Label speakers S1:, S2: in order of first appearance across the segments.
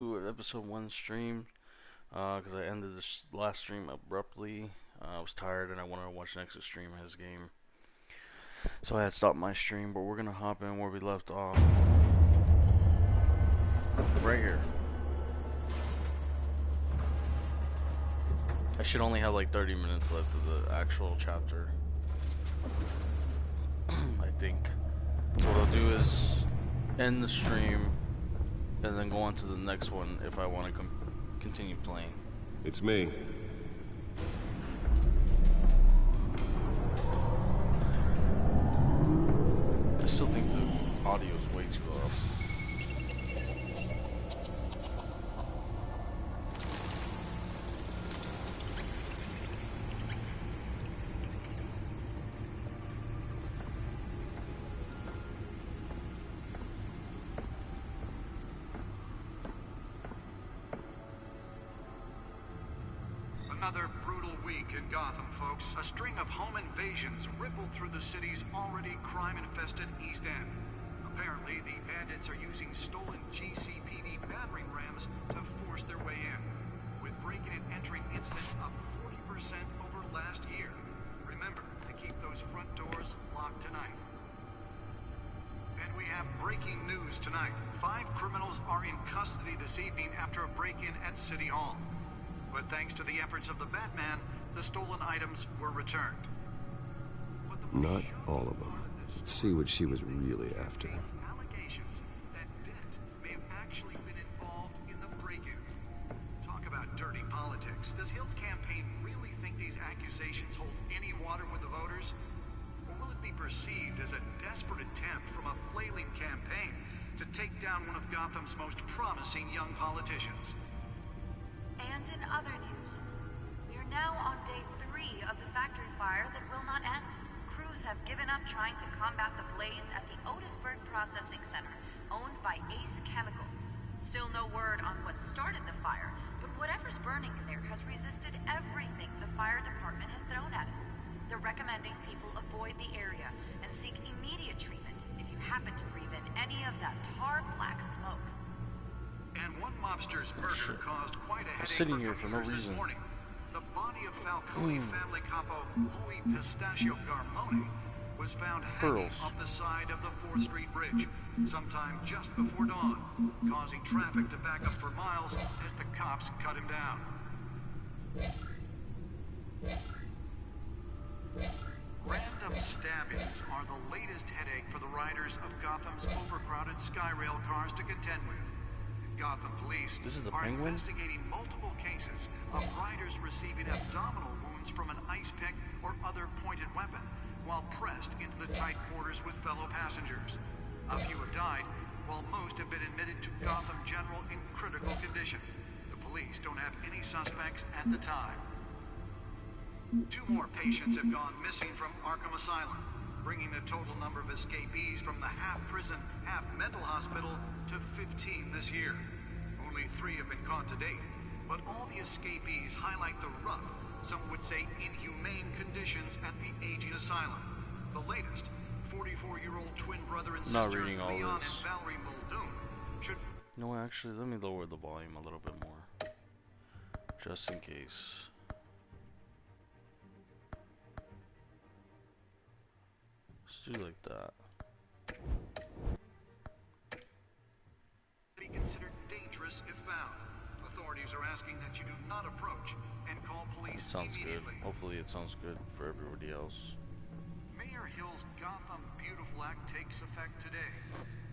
S1: Episode 1 stream because I ended this last stream abruptly. I was tired and I wanted to watch Nexus stream his game. So I had stopped my stream, but we're going to hop in where we left off. Right here. I should only have like 30 minutes left of the actual chapter. I think. So what I'll do is end the stream and then go on to the next one if I want to continue playing.
S2: It's me.
S1: I still think the audio is way too low.
S3: Another brutal week in Gotham, folks. A string of home invasions rippled through the city's already crime-infested East End. Apparently, the bandits are using stolen GCPD battering rams to force their way in, with breaking and entering incidents up 40% over last year. Remember to keep those front doors locked tonight. And we have breaking news tonight. 5 criminals are in custody this evening after a break-in at City Hall. But thanks to the efforts of the Batman, the stolen items were returned.
S2: Not all of them. Let's see what she was really after.
S3: Allegations that Dent may have actually been involved in the break-in. Talk about dirty politics. Does Hill's campaign really think these accusations hold any water with the voters? Or will it be perceived as a desperate attempt from a flailing campaign to take down one of Gotham's most promising young politicians?
S4: And in other news, we are now on day 3 of the factory fire that will not end. Crews have given up trying to combat the blaze at the Otisburg Processing Center, owned by Ace Chemical. Still no word on what started the fire, but whatever's burning in there has resisted everything the fire department has thrown at it. They're recommending people avoid the area and seek immediate treatment if you happen to breathe in any of that tar black smoke.
S3: And one mobster's murder caused quite a headache
S1: sitting here for no
S3: commuters
S1: reason.
S3: this morning. The body of Falcone family capo Louis Pistachio Garmone was found hanging off the side of the 4th Street Bridge sometime just before dawn, causing traffic to back up for miles as the cops cut him down. Random stabbings are the latest headache for the riders of Gotham's overcrowded Skyrail cars to contend with. Gotham police are investigating multiple cases of riders receiving abdominal wounds from an ice pick or other pointed weapon while pressed into the tight quarters with fellow passengers. A few have died, while most have been admitted to Gotham General in critical condition. The police don't have any suspects at the time. 2 more patients have gone missing from Arkham Asylum, bringing the total number of escapees from the half-prison, half-mental hospital to 15 this year. Only 3 have been caught to date, but all the escapees highlight the rough, some would say inhumane conditions at the aging asylum. The latest, 44-year-old twin brother and sister Leon and Valerie Muldoon should...
S1: No, actually, let me lower the volume a little bit more, just in case. Let's do like that.
S3: Be considered dangerous if found. Authorities are asking that you do not approach and call police immediately.
S1: Good. Hopefully it sounds good for everybody else.
S3: Mayor Hill's Gotham Beautiful Act takes effect today,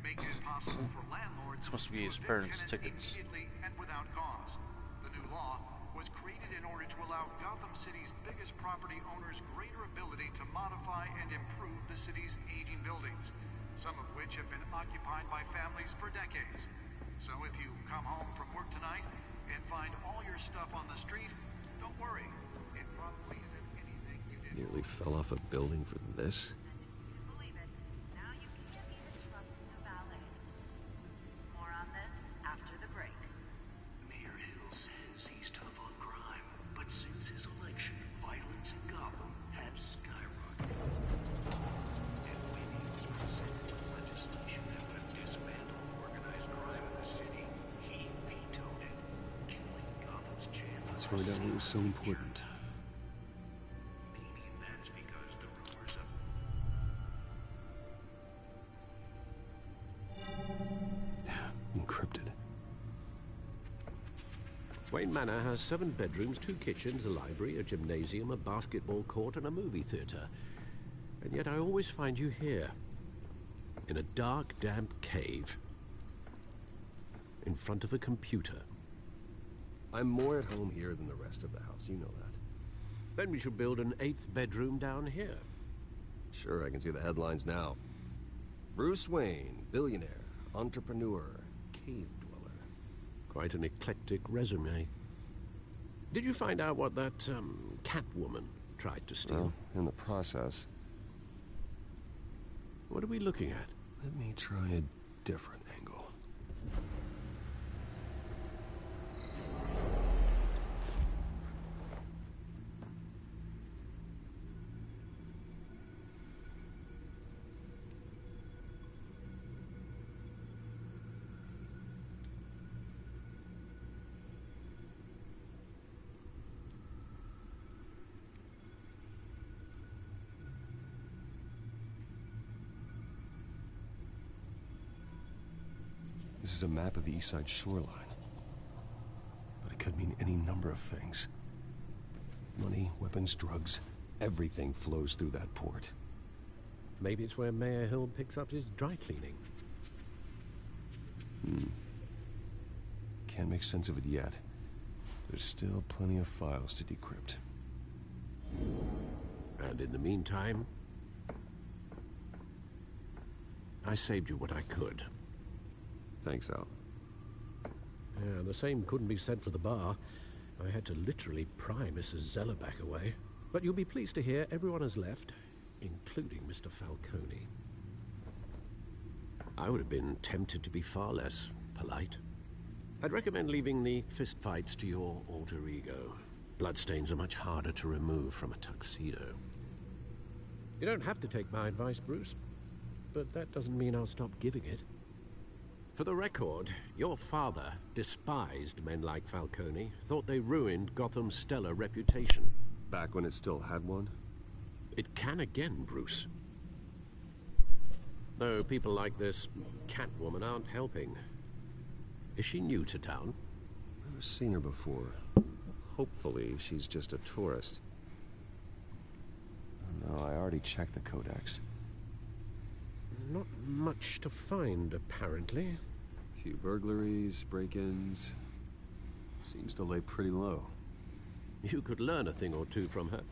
S3: making it possible for landlords
S1: This must be
S3: to
S1: his
S3: evict
S1: parents'
S3: tenants
S1: tickets.
S3: immediately and without cause. The new law was created in order to allow Gotham City's biggest property owners greater ability to modify and improve the city's aging buildings, some of which have been occupied by families for decades. So if you come home from work tonight and find all your stuff on the street, don't worry. It probably isn't anything you did.
S2: Nearly fell off a building for this.
S4: Believe it. Now you can't even trust the valets. More on this after the break.
S5: Mayor Hill says he's tough on crime, but since his election, violence in Gotham has skyrocketed. And when he was presented with legislation that would dismantle organized crime in the city, he vetoed
S2: to find out what was so important.
S5: Maybe that's because the rumors of...
S2: Encrypted.
S6: Wayne Manor has 7 bedrooms, 2 kitchens, a library, a gymnasium, a basketball court, and a movie theater. And yet I always find you here, in a dark, damp cave, in front of a computer.
S2: I'm more at home here than the rest of the house, you know that.
S6: Then we should build an 8th bedroom down here.
S2: Sure, I can see the headlines now. Bruce Wayne, billionaire, entrepreneur, cave dweller.
S6: Quite an eclectic resume. Did you find out what that, Catwoman tried to steal?
S2: Well, in the process.
S6: What are we looking at?
S2: Let me try a different angle. This is a map of the East Side shoreline. But it could mean any number of things. Money, weapons, drugs, everything flows through that port.
S6: Maybe it's where Mayor Hill picks up his dry cleaning.
S2: Can't make sense of it yet. There's still plenty of files to decrypt.
S6: And in the meantime, I saved you what I could.
S2: Thanks, Al.
S6: Yeah, the same couldn't be said for the bar. I had to literally pry Mrs. Zellerback away. But you'll be pleased to hear everyone has left, including Mr. Falcone. I would have been tempted to be far less polite. I'd recommend leaving the fistfights to your alter ego. Bloodstains are much harder to remove from a tuxedo. You don't have to take my advice, Bruce, but that doesn't mean I'll stop giving it. For the record, your father despised men like Falcone, thought they ruined Gotham's stellar reputation.
S2: Back when it still had one?
S6: It can again, Bruce. Though people like this Catwoman aren't helping. Is she new to town?
S2: I've seen her before. Hopefully, she's just a tourist. Oh, no, I already checked the codex.
S6: Not much to find, apparently.
S2: A few burglaries, break-ins. Seems to lay pretty low.
S6: You could learn a thing or two from her.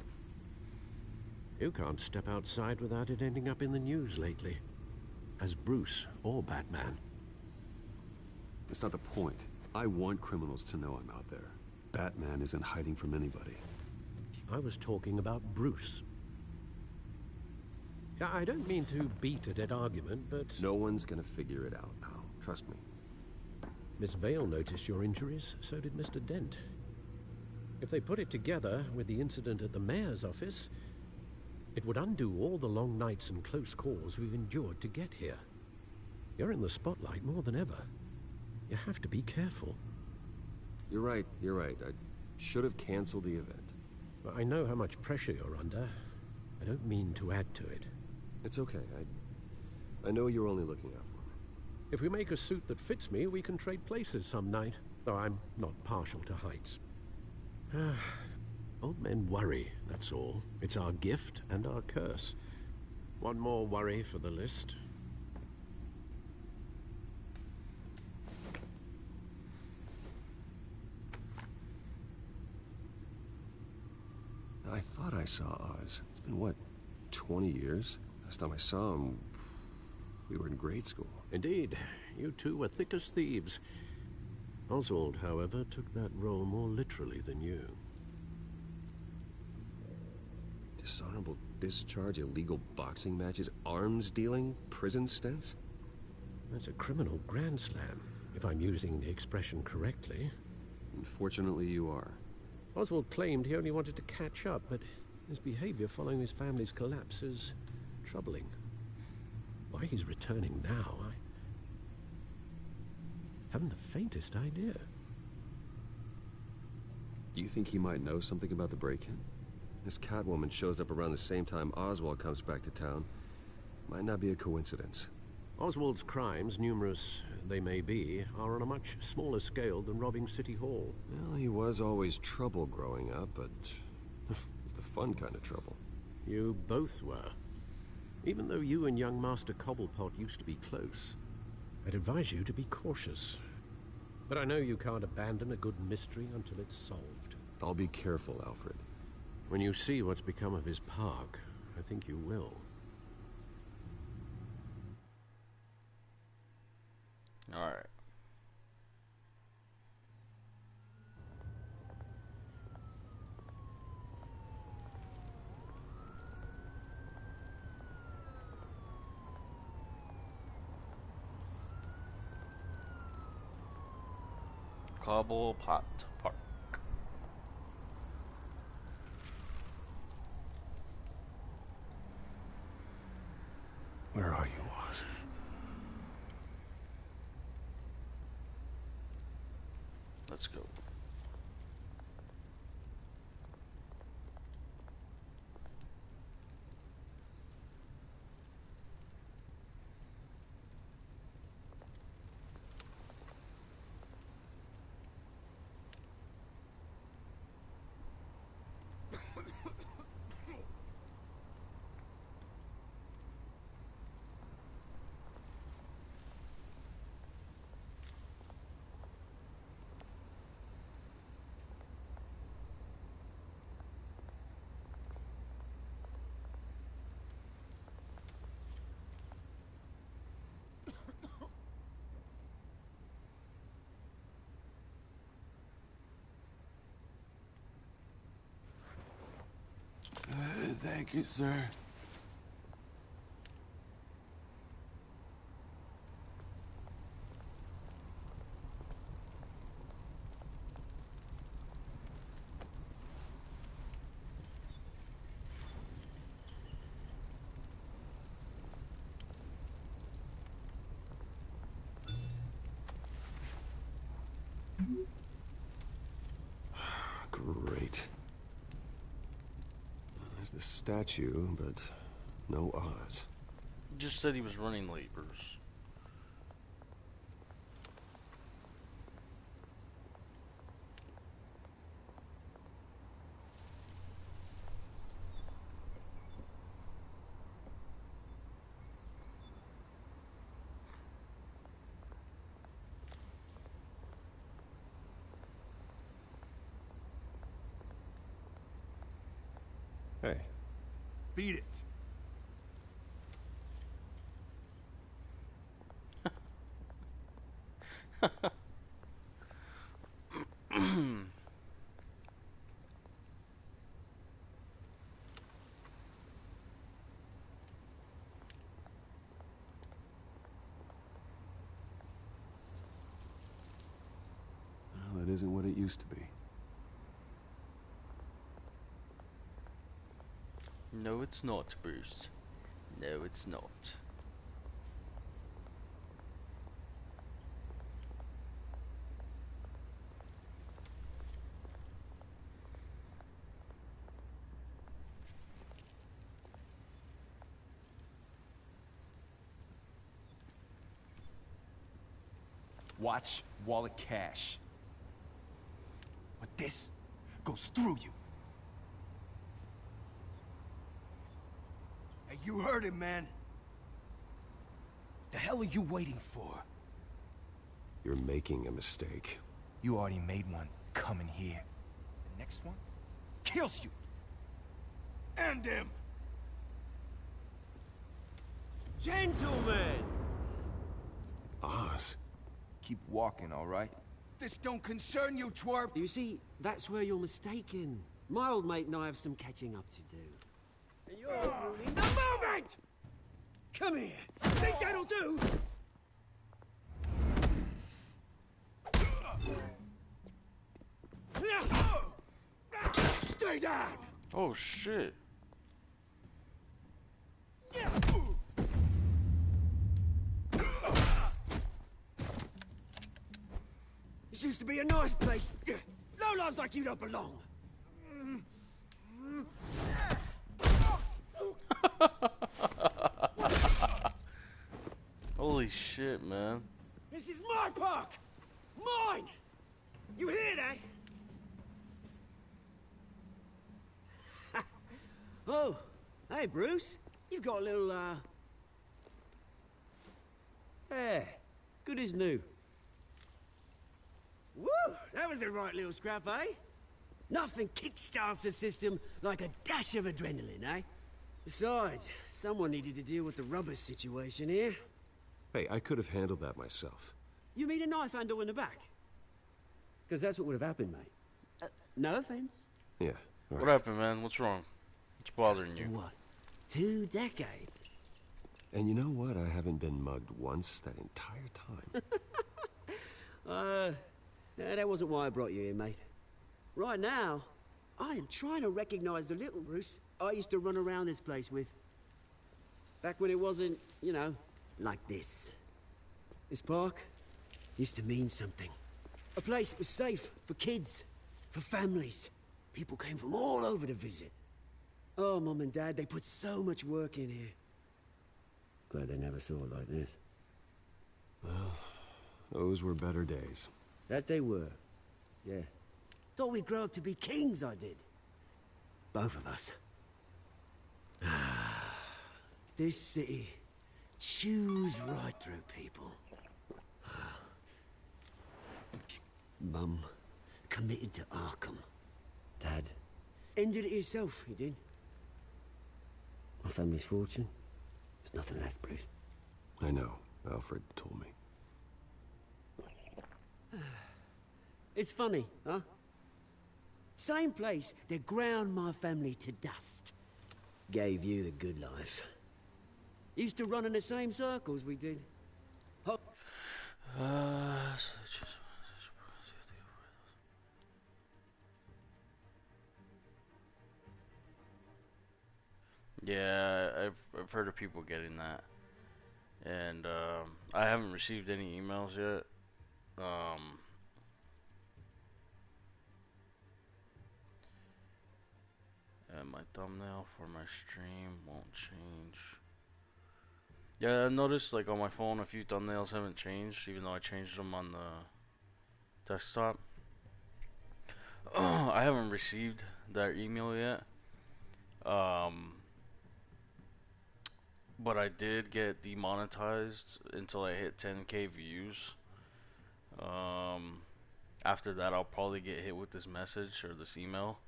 S6: You can't step outside without it ending up in the news lately. As Bruce or Batman.
S2: That's not the point. I want criminals to know I'm out there. Batman isn't hiding from anybody.
S6: I was talking about Bruce. I don't mean to beat a dead argument, but...
S2: No one's gonna figure it out now. Trust me.
S6: Miss Vale noticed your injuries, so did Mr. Dent. If they put it together with the incident at the mayor's office, it would undo all the long nights and close calls we've endured to get here. You're in the spotlight more than ever. You have to be careful.
S2: You're right. I should have canceled the event.
S6: But I know how much pressure you're under. I don't mean to add to it.
S2: It's okay. I know you're only looking out for me.
S6: If we make a suit that fits me, we can trade places some night. Though I'm not partial to heights. Old men worry, that's all. It's our gift and our curse. One more worry for the list.
S2: I thought I saw Oz. It's been, what, 20 years? Last time I saw him, we were in grade school.
S6: Indeed. You two were thick as thieves. Oswald, however, took that role more literally than you.
S2: Dishonorable discharge, illegal boxing matches, arms dealing, prison stints?
S6: That's a criminal grand slam, if I'm using the expression correctly.
S2: Unfortunately, you are.
S6: Oswald claimed he only wanted to catch up, but his behavior following his family's collapse is troubling. Why he's returning now, I haven't the faintest idea.
S2: Do you think he might know something about the break-in? This Catwoman shows up around the same time Oswald comes back to town. Might not be a coincidence.
S6: Oswald's crimes, numerous they may be, are on a much smaller scale than robbing City Hall.
S2: Well, he was always trouble growing up, but it was the fun kind of trouble.
S6: You both were. Even though you and young Master Cobblepot used to be close, I'd advise you to be cautious. But I know you can't abandon a good mystery until it's solved.
S2: I'll be careful, Alfred.
S6: When you see what's become of his park, I think you will.
S1: Alright. Cobblepot Park.
S2: Where are you, Oz?
S1: Let's go.
S2: Thank you, sir. Great. There's the statue, but no Oz.
S1: He just said he was running late, Bruce.
S2: Hey.
S7: Beat it.
S2: Well, that isn't what it used to be.
S1: No, it's not, Bruce. No, it's not.
S7: Watch wallet cash. But this goes through you. Hey, you heard him, man. The hell are you waiting for?
S2: You're making a mistake.
S7: You already made one coming here. The next one kills you. And him.
S8: Gentlemen!
S2: Oz?
S7: Keep walking, all right? This don't concern you, twerp.
S8: You see, that's where you're mistaken. My old mate and I have some catching up to do. And you're ruining the moment! Come here. Think that'll do? Stay down!
S1: Oh, shit.
S8: This used to be a nice place. lives like you don't belong.
S1: Holy shit, man.
S8: This is my park! Mine! You hear that? Oh, hey, Bruce. You've got a little, Yeah, good as new. Woo! That was the right little scrap, eh? Nothing kickstarts the system like a dash of adrenaline, eh? Besides, someone needed to deal with the rubber situation here.
S2: Hey, I could have handled that myself.
S8: You mean a knife handle in the back? Because that's what would have happened, mate. No offense.
S2: Yeah, right.
S1: What happened, man? What's wrong? What's bothering you?
S8: What? 2 decades?
S2: And you know what? I haven't been mugged once that entire time.
S8: That wasn't why I brought you here, mate. Right now, I am trying to recognize the little Bruce I used to run around this place with. Back when it wasn't, you know, like this. This park used to mean something. A place that was safe for kids, for families. People came from all over to visit. Oh, Mum and Dad, they put so much work in here. Glad they never saw it like this.
S2: Well, those were better days.
S8: That they were. Yeah. Thought we'd grow up to be kings, I did. Both of us. This city chews right through people. Mum committed to Arkham. Dad ended it himself, he did. My family's fortune. There's nothing left, Bruce.
S2: I know. Alfred told me.
S8: It's funny, huh? Same place that ground my family to dust. Gave you the good life. Used to run in the same circles we did.
S1: Yeah, I've heard of people getting that, and I haven't received any emails yet. And my thumbnail for my stream won't change. Yeah, I noticed like on my phone a few thumbnails haven't changed, even though I changed them on the desktop. I haven't received that email yet. But I did get demonetized until I hit 10K views. After that, I'll probably get hit with this message or this email,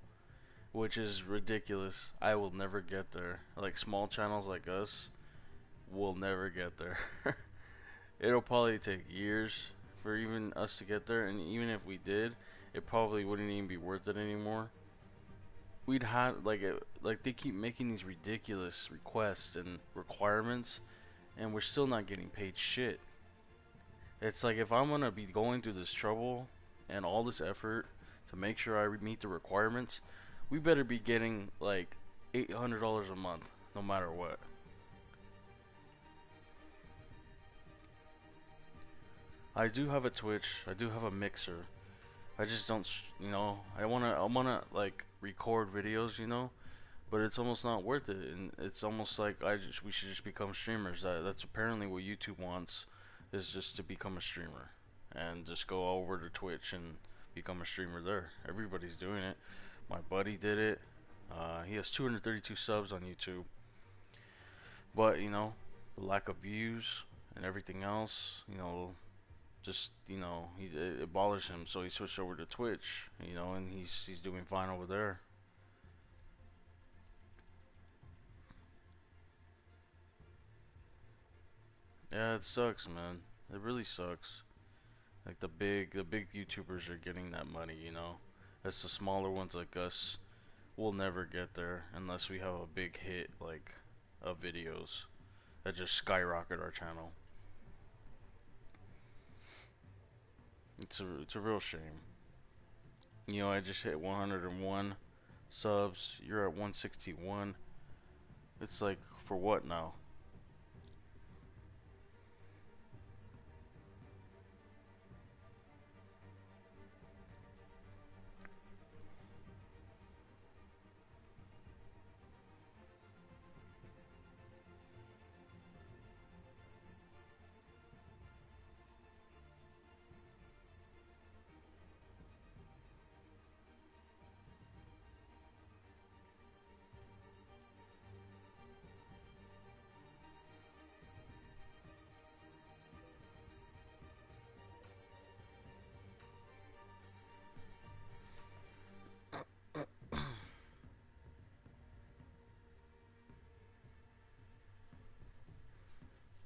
S1: which is ridiculous. I will never get there. Like small channels like us will never get there. It'll probably take years for even us to get there, and even if we did, it probably wouldn't even be worth it anymore. We'd have like they keep making these ridiculous requests and requirements, and we're still not getting paid shit. It's like if I'm gonna be going through this trouble and all this effort to make sure I meet the requirements, we better be getting like $800 a month, no matter what. I do have a Twitch, I do have a mixer. I just don't, you know, I wanna like record videos, you know, but it's almost not worth it, and it's almost like we should just become streamers. That's apparently what YouTube wants, is just to become a streamer, and just go over to Twitch and become a streamer there. Everybody's doing it. My buddy did it. He has 232 subs on YouTube, but you know, the lack of views and everything else, you know, just, you know, it bothers him, so he switched over to Twitch, you know, and he's doing fine over there. Yeah, it sucks, man. It really sucks. Like the big YouTubers are getting that money, you know. As the smaller ones like us, we'll never get there unless we have a big hit like of videos that just skyrocket our channel. It's a real shame. You know, I just hit 101 subs. You're at 161. It's like, for what now?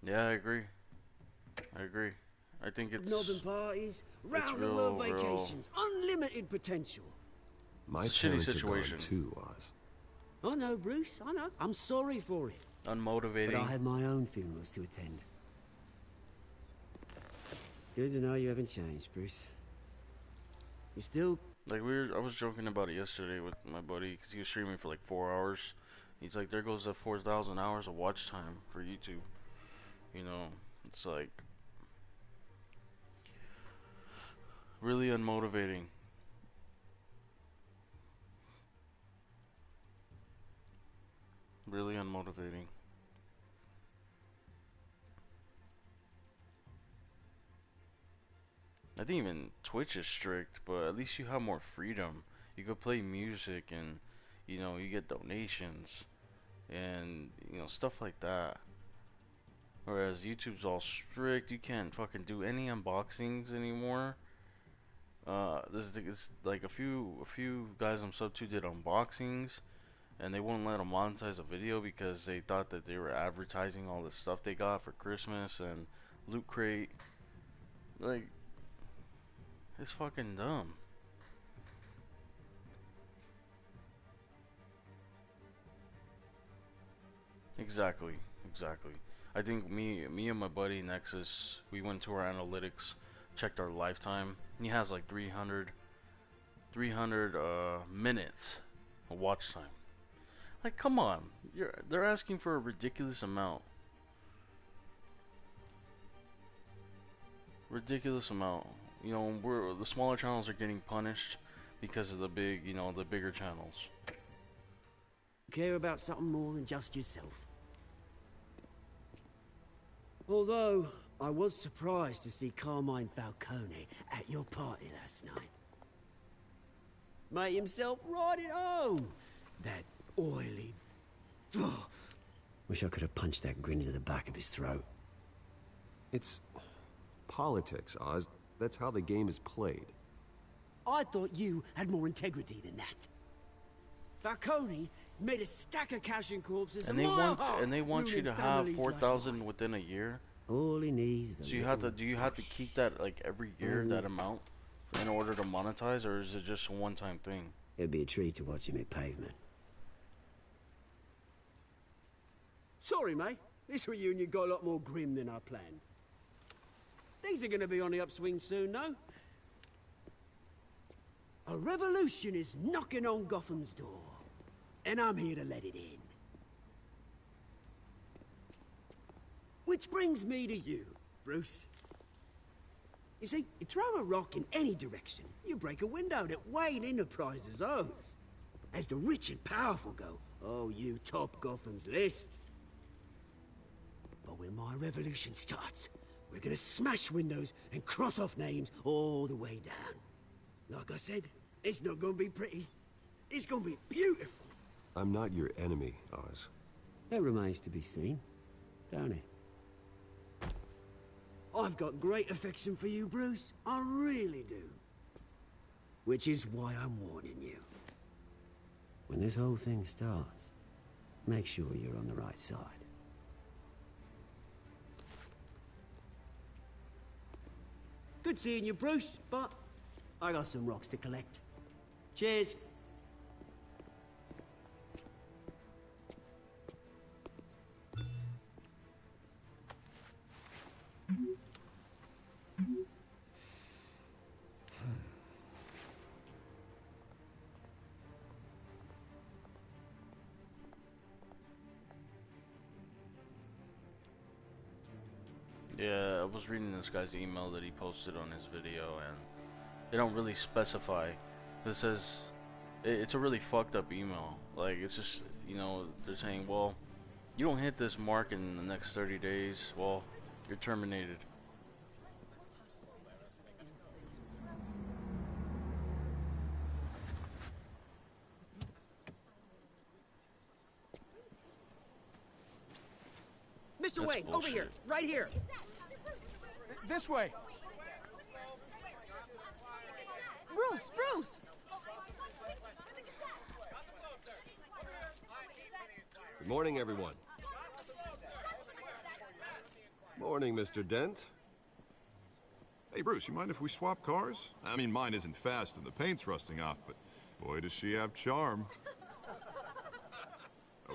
S1: Yeah, I agree. I agree. I think
S8: Northern parties,
S1: it's
S8: round the world
S1: real.
S8: vacations, unlimited potential.
S2: My
S1: It's a shitty
S2: parents are gone
S1: situation.
S2: too, Oz.
S8: I know, Bruce, I know. I'm sorry for it.
S1: Unmotivating.
S8: But I had my own funerals to attend. Good to know you haven't changed, Bruce. You still...
S1: Like I was joking about it yesterday with my buddy because he was streaming for like 4 hours. He's like, there goes the 4,000 hours of watch time for YouTube. You know, it's like really unmotivating. Really unmotivating. I think even Twitch is strict, but at least you have more freedom. You could play music and, you know, you get donations and, you know, stuff like that. Whereas YouTube's all strict, you can't fucking do any unboxings anymore. This like a few guys I'm sub to did unboxings, and they wouldn't let them monetize a video because they thought that they were advertising all the stuff they got for Christmas and Loot Crate. Like, it's fucking dumb. Exactly, exactly. I think me and my buddy Nexus, we went to our analytics, checked our lifetime. He has like 300 minutes of watch time. Like, come on, they're asking for a ridiculous amount. Ridiculous amount. You know, the smaller channels are getting punished because of the bigger channels.
S8: care about something more than just yourself. Although, I was surprised to see Carmine Falcone at your party last night. Made himself right at home. That oily... Oh, wish I could have punched that grin into the back of his throat.
S2: It's politics, Oz. That's how the game is played.
S8: I thought you had more integrity than that. Falcone made a stack of cash and corpses
S1: And they want you to have 4,000 within a year.
S8: All he needs is
S1: So you have to do you have to keep that like every year, that amount, in order to monetize, or is it just a one-time thing?
S8: It'd be a treat to watch him hit pavement. Sorry, mate. This reunion got a lot more grim than I planned. Things are gonna be on the upswing soon, no? A revolution is knocking on Gotham's door, and I'm here to let it in. Which brings me to you, Bruce. You see, you throw a rock in any direction, you break a window that Wayne Enterprises owns. As the rich and powerful go, oh, you top Gotham's list. But when my revolution starts, we're gonna smash windows and cross off names all the way down. Like I said, it's not gonna be pretty. It's gonna be beautiful.
S2: I'm not your enemy, Oz.
S8: That remains to be seen, don't it? I've got great affection for you, Bruce. I really do. Which is why I'm warning you. When this whole thing starts, make sure you're on the right side. Good seeing you, Bruce, but I got some rocks to collect. Cheers.
S1: Yeah, I was reading this guy's email that he posted on his video, and they don't really specify. It says it's a really fucked up email. Like, it's just, you know, they're saying, well, you don't hit this mark in the next 30 days, well, you're terminated.
S8: Mr. Wayne, over here, right here.
S7: This way.
S9: Bruce, Bruce!
S2: Good morning, everyone. Morning, Mr. Dent.
S10: Hey, Bruce, you mind if we swap cars? I mean, mine isn't fast and the paint's rusting off, but boy, does she have charm.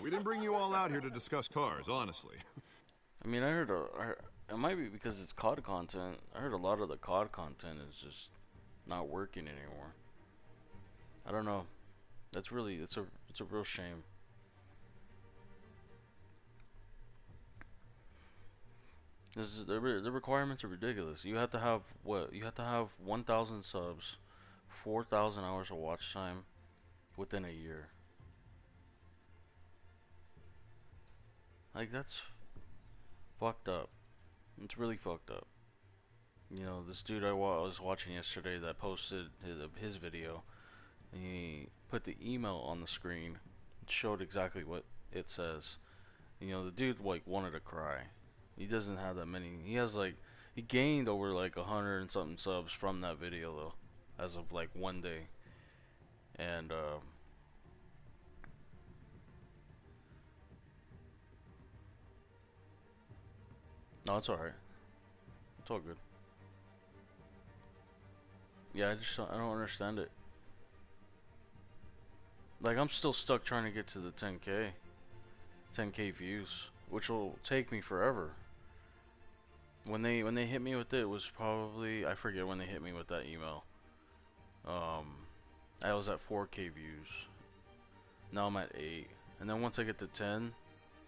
S10: We didn't bring you all out here to discuss cars, honestly.
S1: I mean, it might be because it's COD content. I heard a lot of the COD content is just not working anymore. I don't know. It's a real shame. The requirements are ridiculous. You have to have what? You have to have 1,000 subs, 4,000 hours of watch time within a year. Like, that's fucked up. It's really fucked up. You know, this dude I was watching yesterday that posted his video, and he put the email on the screen. It showed exactly what it says. You know, the dude like wanted to cry. He doesn't have that many. He gained over like 100 and something subs from that video though, as of like one day. And no, it's alright. It's all good. Yeah, I don't understand it. Like, I'm still stuck trying to get to the 10K views, which will take me forever. When they hit me with it was probably, I forget when they hit me with that email. I was at 4K views. Now I'm at 8. And then once I get to 10,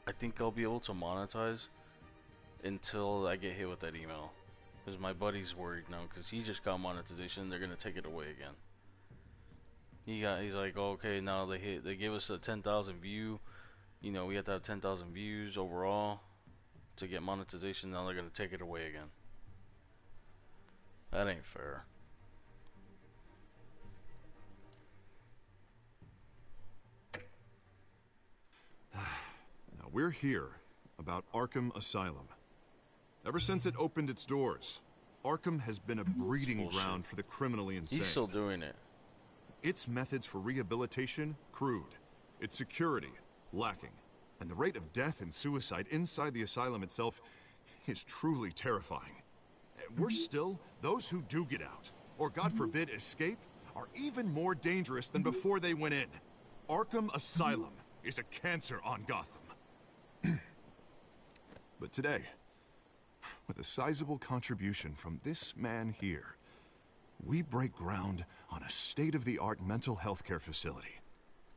S1: I think I'll be able to monetize until I get hit with that email. Because my buddy's worried now, because he just got monetization, they're gonna take it away again. He's like, oh, okay, now they give us a 10,000 view. You know, we have to have 10,000 views overall to get monetization. Now they're gonna take it away again. That ain't fair.
S10: Now, we're here about Arkham Asylum. Ever since it opened its doors, Arkham has been a breeding ground for the criminally insane.
S1: He's still doing it.
S10: Its methods for rehabilitation, crude. Its security, lacking. And the rate of death and suicide inside the asylum itself is truly terrifying. And worse still, those who do get out, or God forbid escape, are even more dangerous than before they went in. Arkham Asylum is a cancer on Gotham. But today, with a sizable contribution from this man here, we break ground on a state-of-the-art mental health care facility.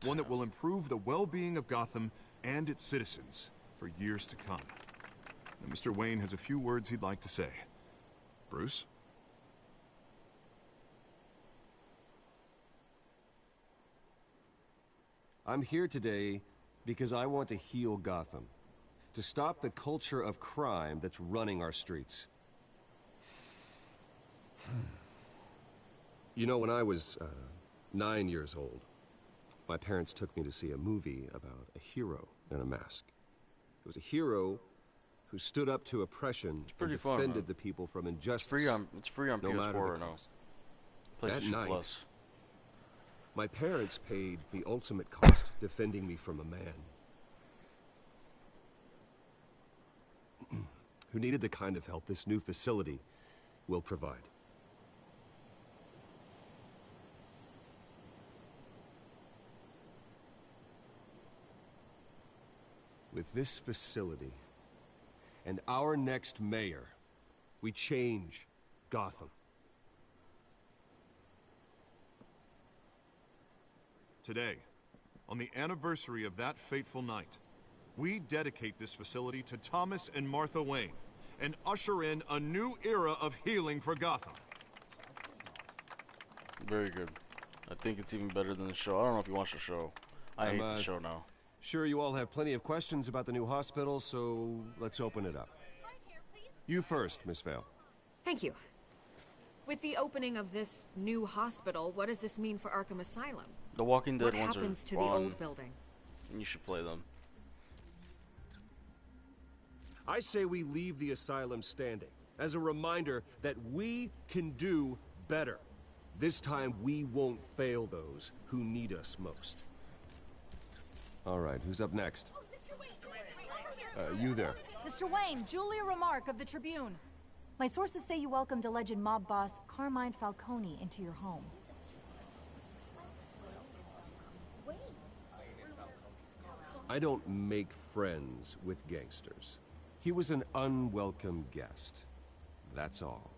S10: One that will improve the well-being of Gotham and its citizens for years to come. Now, Mr. Wayne has a few words he'd like to say. Bruce?
S2: I'm here today because I want to heal Gotham. To stop the culture of crime that's running our streets. You know, when I was 9 years old, my parents took me to see a movie about a hero in a mask. It was a hero who stood up to oppression and defended the people from injustice.
S1: It's free on
S2: no
S1: PS4 right now.
S2: That night,
S1: Plus.
S2: my parents paid the ultimate cost defending me from a man who needed the kind of help this new facility will provide. With this facility and our next mayor, we change Gotham.
S10: Today, on the anniversary of that fateful night, we dedicate this facility to Thomas and Martha Wayne and usher in a new era of healing for Gotham.
S1: Very good. I think it's even better than the show. I don't know if you watched the show. I hate the show now.
S2: Sure, you all have plenty of questions about the new hospital, so let's open it up. You first, Miss Vale.
S9: Thank you. With the opening of this new hospital, what does this mean for Arkham Asylum?
S1: The Walking Dead
S9: what
S1: ones
S9: happens
S1: are
S9: to
S1: fun,
S9: the old building?
S1: You should play them.
S2: I say we leave the asylum standing as a reminder that we can do better. This time we won't fail those who need us most. All right, who's up next? You there.
S11: Mr. Wayne, Julia Remark of the Tribune. My sources say you welcomed alleged mob boss Carmine Falcone into your home.
S2: I don't make friends with gangsters. He was an unwelcome guest. That's all.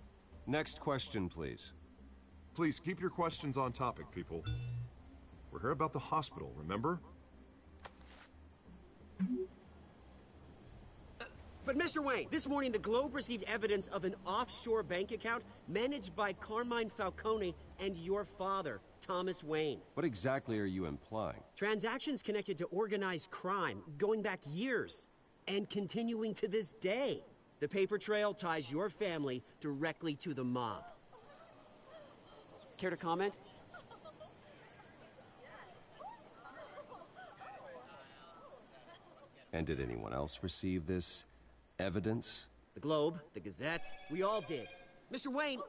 S2: Next question, please.
S10: Please keep your questions on topic, people. We're here about the hospital, remember?
S8: But Mr. Wayne, this morning the Globe received evidence of an offshore bank account managed by Carmine Falcone and your father, Thomas Wayne.
S2: What exactly are you implying?
S8: Transactions connected to organized crime, going back years, and continuing to this day. The paper trail ties your family directly to the mob. Care to comment?
S2: And did anyone else receive this evidence?
S8: The Globe, the Gazette, we all did. Mr. Wayne,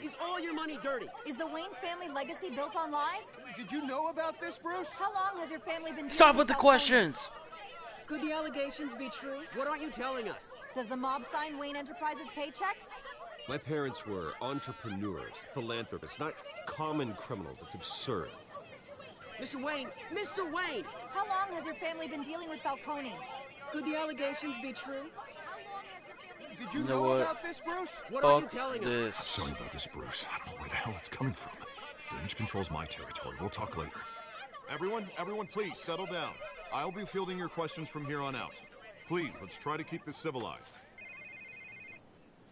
S8: is all your money dirty?
S11: Is the Wayne family legacy built on lies?
S7: Did you know about this, Bruce?
S11: How long has your family been
S1: Stop
S11: dealing
S1: with the
S11: Falcone?
S1: questions!
S11: Could the allegations be true?
S8: What aren't you telling us?
S11: Does the mob sign Wayne Enterprises paychecks?
S2: My parents were entrepreneurs, philanthropists, not common criminals. It's absurd.
S8: Mr. Wayne!
S11: How long has your family been dealing with Falcone? Could the allegations be true?
S7: Did you
S1: know
S7: know
S1: what?
S7: about this, Bruce?
S8: What are you telling us?
S10: I'm sorry about this, Bruce. I don't know where the hell it's coming from. Damage control's my territory. We'll talk later. Everyone, please, settle down. I'll be fielding your questions from here on out. Please, let's try to keep this civilized.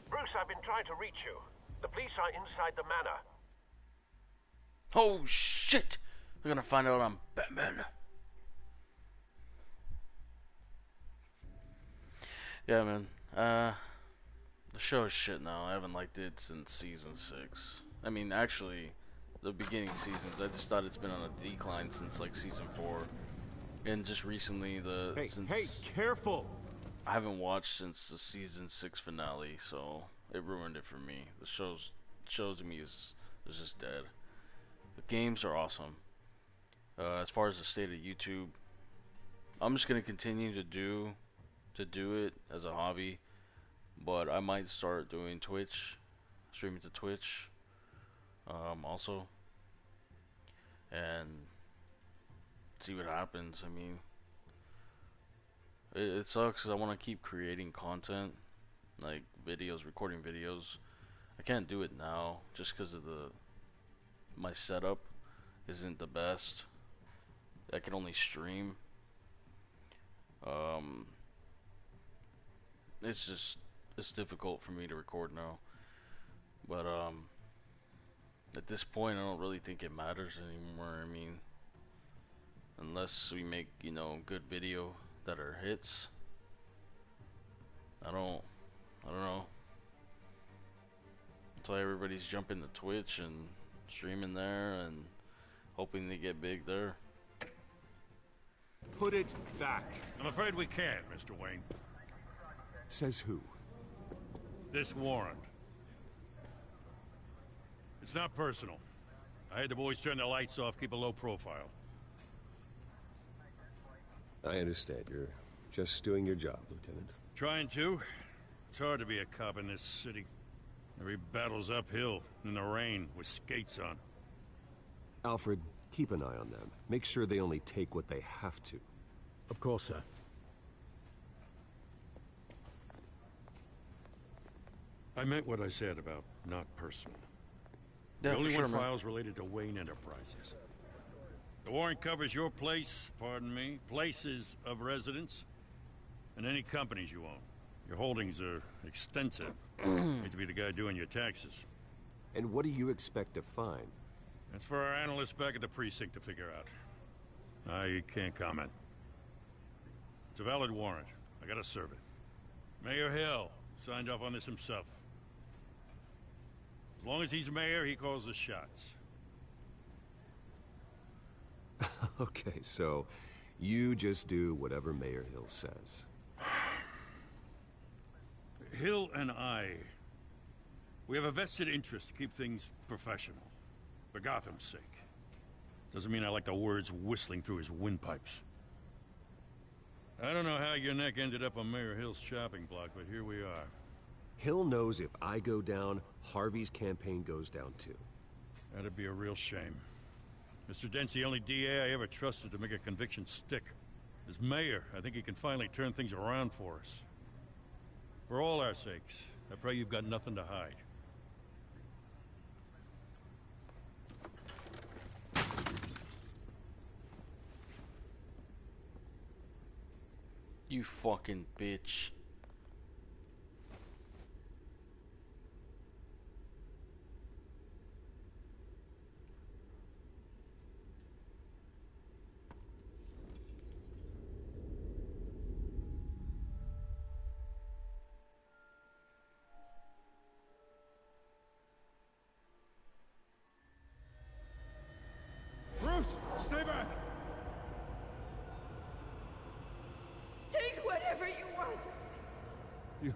S6: Bruce, I've been trying to reach you. The police are inside the manor.
S1: Oh shit! They're gonna find out I'm Batman. Yeah, man. The show is shit now. I haven't liked it since season 6. I mean, actually, the beginning seasons. I just thought it's been on a decline since like season 4, and just recently
S2: Hey, careful!
S1: I haven't watched since the season 6 finale, so it ruined it for me. The show to me is just dead. The games are awesome. As far as the state of YouTube, I'm just gonna continue to do it as a hobby, but I might start doing Twitch, streaming to Twitch, also, and see what happens. I mean, it sucks because I want to keep creating content, like videos, recording videos. I can't do it now just because of my setup isn't the best. I can only stream. It's difficult for me to record now. But at this point I don't really think it matters anymore. I mean, unless we make, good video that are hits. I don't know. That's why everybody's jumping to Twitch and streaming there and hoping they get big there.
S2: Put it back.
S5: I'm afraid we can't, Mr. Wayne.
S2: Says who?
S5: This warrant. It's not personal. I had the boys turn the lights off, keep a low profile.
S2: I understand. You're just doing your job, Lieutenant.
S5: Trying to. It's hard to be a cop in this city. Every battle's uphill, in the rain, with skates on.
S2: Alfred, keep an eye on them. Make sure they only take what they have to.
S6: Of course, sir.
S5: I meant what I said about not personal.
S1: Yeah,
S5: we only
S1: for
S5: want
S1: sure, man.
S5: files related to Wayne Enterprises. The warrant covers your place, pardon me, places of residence, and any companies you own. Your holdings are extensive. Hate to be the guy doing your taxes.
S2: And what do you expect to find?
S5: That's for our analysts back at the precinct to figure out. I can't comment. It's a valid warrant. I gotta serve it. Mayor Hill signed off on this himself. As long as he's mayor, he calls the shots.
S2: Okay, so you just do whatever Mayor Hill says.
S5: Hill and I, we have a vested interest to keep things professional. For Gotham's sake. Doesn't mean I like the words whistling through his windpipes. I don't know how your neck ended up on Mayor Hill's shopping block, but here we are.
S2: Hill knows if I go down, Harvey's campaign goes down too.
S5: That'd be a real shame. Mr. Dent's the only DA I ever trusted to make a conviction stick. As mayor, I think he can finally turn things around for us. For all our sakes, I pray you've got nothing to hide.
S1: You fucking bitch.
S10: Bruce, stay back!
S12: Take whatever you want.
S10: You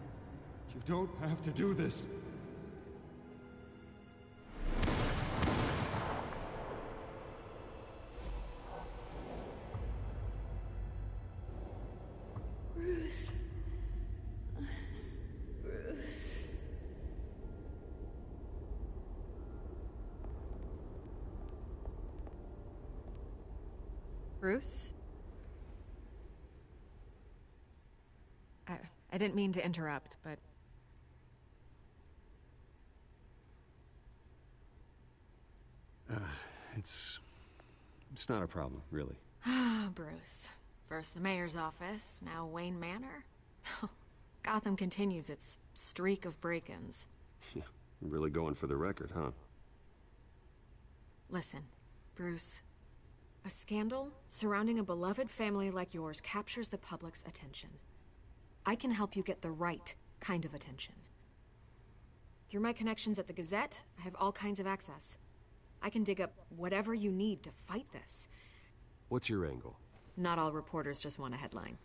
S10: don't have to do this.
S12: Bruce. Bruce.
S9: Bruce? I didn't mean to interrupt, but...
S2: It's not a problem, really.
S9: Ah, Bruce. First the mayor's office, now Wayne Manor. Gotham continues its streak of break-ins.
S2: Yeah, really going for the record, huh?
S9: Listen, Bruce. A scandal surrounding a beloved family like yours captures the public's attention. I can help you get the right kind of attention. Through my connections at the Gazette, I have all kinds of access. I can dig up whatever you need to fight this.
S2: What's your angle?
S9: Not all reporters just want a headline.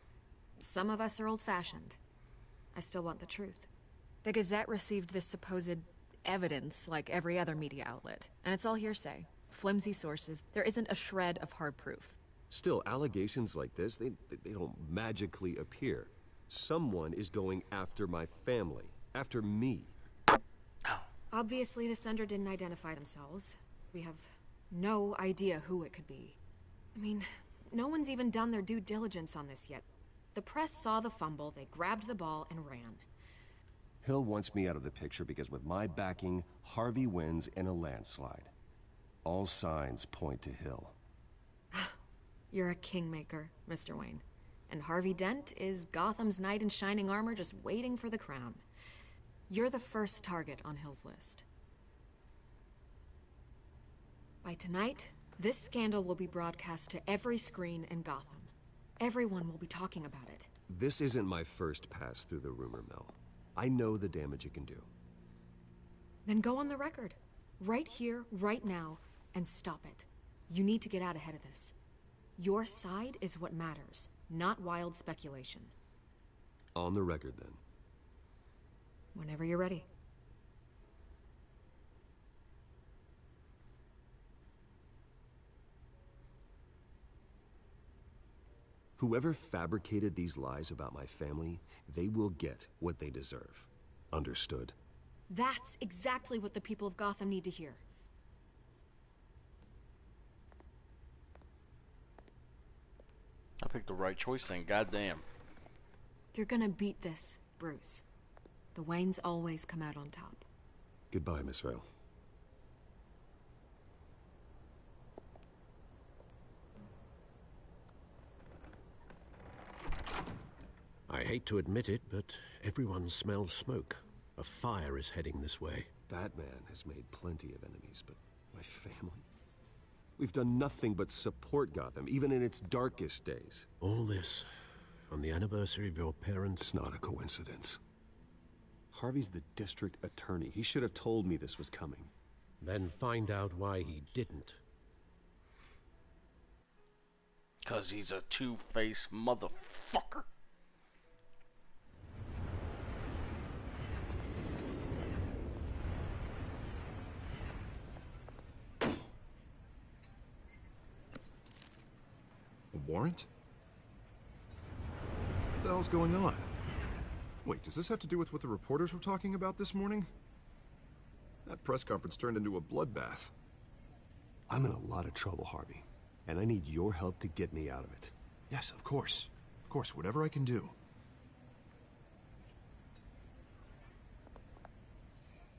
S9: Some of us are old-fashioned. I still want the truth. The Gazette received this supposed evidence like every other media outlet, and it's all hearsay. Flimsy sources. There isn't a shred of hard proof.
S2: Still, allegations like this, they don't magically appear. Someone is going after my family. After me.
S9: Obviously, the sender didn't identify themselves. We have no idea who it could be. I mean, no one's even done their due diligence on this yet. The press saw the fumble, they grabbed the ball and ran.
S2: Hill wants me out of the picture because with my backing, Harvey wins in a landslide. All signs point to Hill.
S9: You're a kingmaker, Mr. Wayne. And Harvey Dent is Gotham's knight in shining armor just waiting for the crown. You're the first target on Hill's list. By tonight, this scandal will be broadcast to every screen in Gotham. Everyone will be talking about it.
S2: This isn't my first pass through the rumor mill. I know the damage it can do.
S9: Then go on the record. Right here, right now, and stop it. You need to get out ahead of this. Your side is what matters, not wild speculation.
S2: On the record, then.
S9: Whenever you're ready.
S2: Whoever fabricated these lies about my family, they will get what they deserve. Understood?
S9: That's exactly what the people of Gotham need to hear.
S1: I picked the right choice then, goddamn.
S9: You're gonna beat this, Bruce. The Waynes always come out on top.
S2: Goodbye, Miss Vale.
S6: I hate to admit it, but everyone smells smoke. A fire is heading this way.
S2: Batman has made plenty of enemies, but my family? We've done nothing but support Gotham, even in its darkest days.
S6: All this on the anniversary of your parents'...
S2: It's not a coincidence. Harvey's the district attorney. He should have told me this was coming.
S6: Then find out why he didn't.
S1: 'Cause he's a two-faced motherfucker.
S10: A warrant? the hell's going on? Wait, does this have to do with what the reporters were talking about this morning? That press conference turned into a bloodbath.
S2: I'm in a lot of trouble, Harvey, and I need your help to get me out of it.
S10: Yes, of course. Of course, whatever I can do.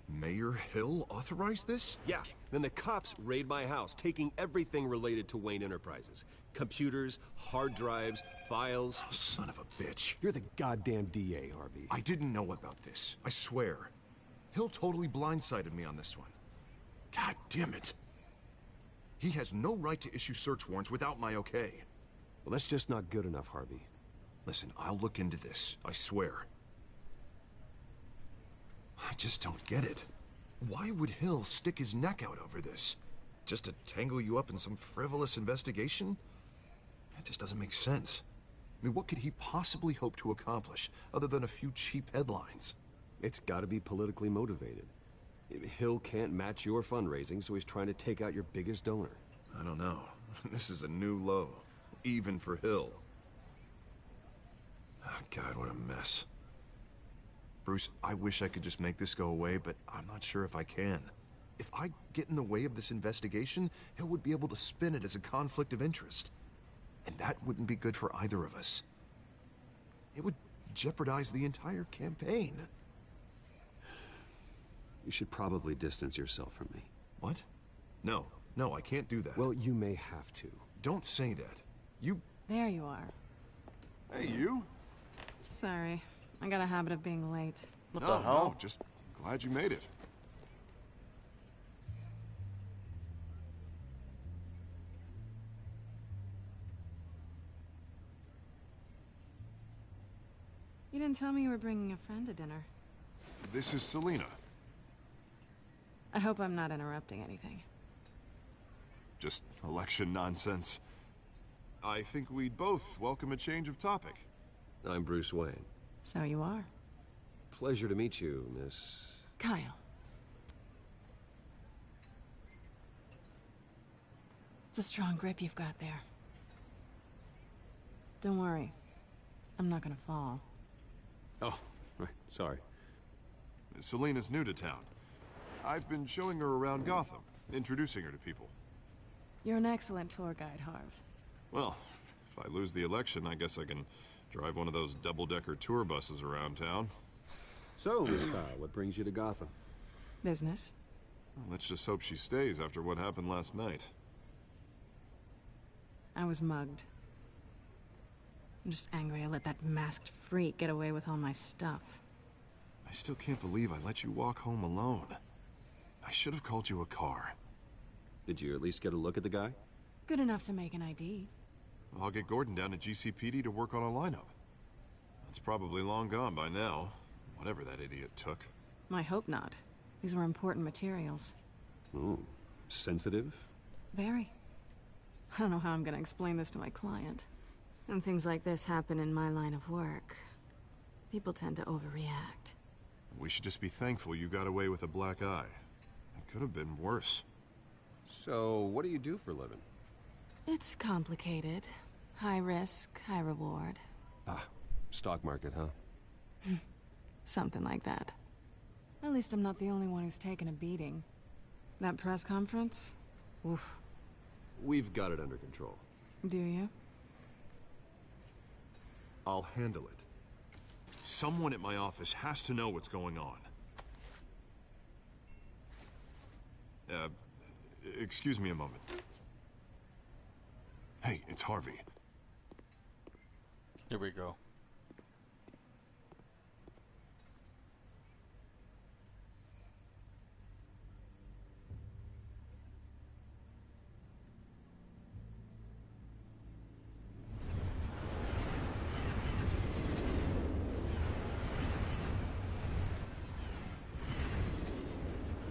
S10: Mayor Hill authorized this?
S2: Yeah, then the cops raid my house, taking everything related to Wayne Enterprises. Computers, hard drives, files.
S10: Oh, son of a bitch.
S2: You're the goddamn DA, Harvey.
S10: I didn't know about this. I swear. Hill totally blindsided me on this one. God damn it. He has no right to issue search warrants without my okay.
S2: Well, that's just not good enough, Harvey.
S10: Listen, I'll look into this. I swear. I just don't get it. Why would Hill stick his neck out over this? Just to tangle you up in some frivolous investigation? That just doesn't make sense. I mean, what could he possibly hope to accomplish other than a few cheap headlines?
S2: It's gotta be politically motivated. Hill can't match your fundraising, so he's trying to take out your biggest donor.
S10: I don't know. This is a new low. Even for Hill. Oh, God, what a mess. Bruce, I wish I could just make this go away, but I'm not sure if I can. If I get in the way of this investigation, Hill would be able to spin it as a conflict of interest. And that wouldn't be good for either of us. It would jeopardize the entire campaign.
S2: You should probably distance yourself from me.
S10: What? No, I can't do that.
S2: Well, you may have to.
S10: Don't say that. You...
S13: There you are.
S10: Hey, you?
S13: Sorry. I got a habit of being late.
S10: What the hell? No, just glad you made it.
S13: You didn't tell me you were bringing a friend to dinner.
S10: This is Selena.
S13: I hope I'm not interrupting anything.
S10: Just election nonsense. I think we'd both welcome a change of topic.
S2: I'm Bruce Wayne.
S13: So you are.
S2: Pleasure to meet you, Miss...
S13: Kyle. It's a strong grip you've got there. Don't worry. I'm not gonna fall.
S2: Oh, right. Sorry.
S10: Selena's new to town. I've been showing her around Gotham, introducing her to people.
S13: You're an excellent tour guide, Harv.
S10: Well, if I lose the election, I guess I can drive one of those double-decker tour buses around town.
S2: So, Miss Kyle, what brings you to Gotham?
S13: Business.
S10: Well, let's just hope she stays after what happened last night.
S13: I was mugged. I'm just angry I let that masked freak get away with all my stuff.
S10: I still can't believe I let you walk home alone. I should have called you a car.
S2: Did you at least get a look at the guy?
S13: Good enough to make an ID.
S10: I'll get Gordon down to GCPD to work on a lineup. It's probably long gone by now, whatever that idiot took.
S13: I hope not. These were important materials.
S2: Ooh, sensitive?
S13: Very. I don't know how I'm gonna explain this to my client. And things like this happen in my line of work. People tend to overreact.
S10: We should just be thankful you got away with a black eye. It could have been worse.
S2: So, what do you do for a living?
S13: It's complicated. High risk, high reward.
S2: Ah, stock market, huh?
S13: Something like that. At least I'm not the only one who's taken a beating. That press conference? Oof.
S2: We've got it under control.
S13: Do you?
S10: I'll handle it. Someone at my office has to know what's going on. Excuse me a moment. Hey, it's Harvey.
S1: Here we go.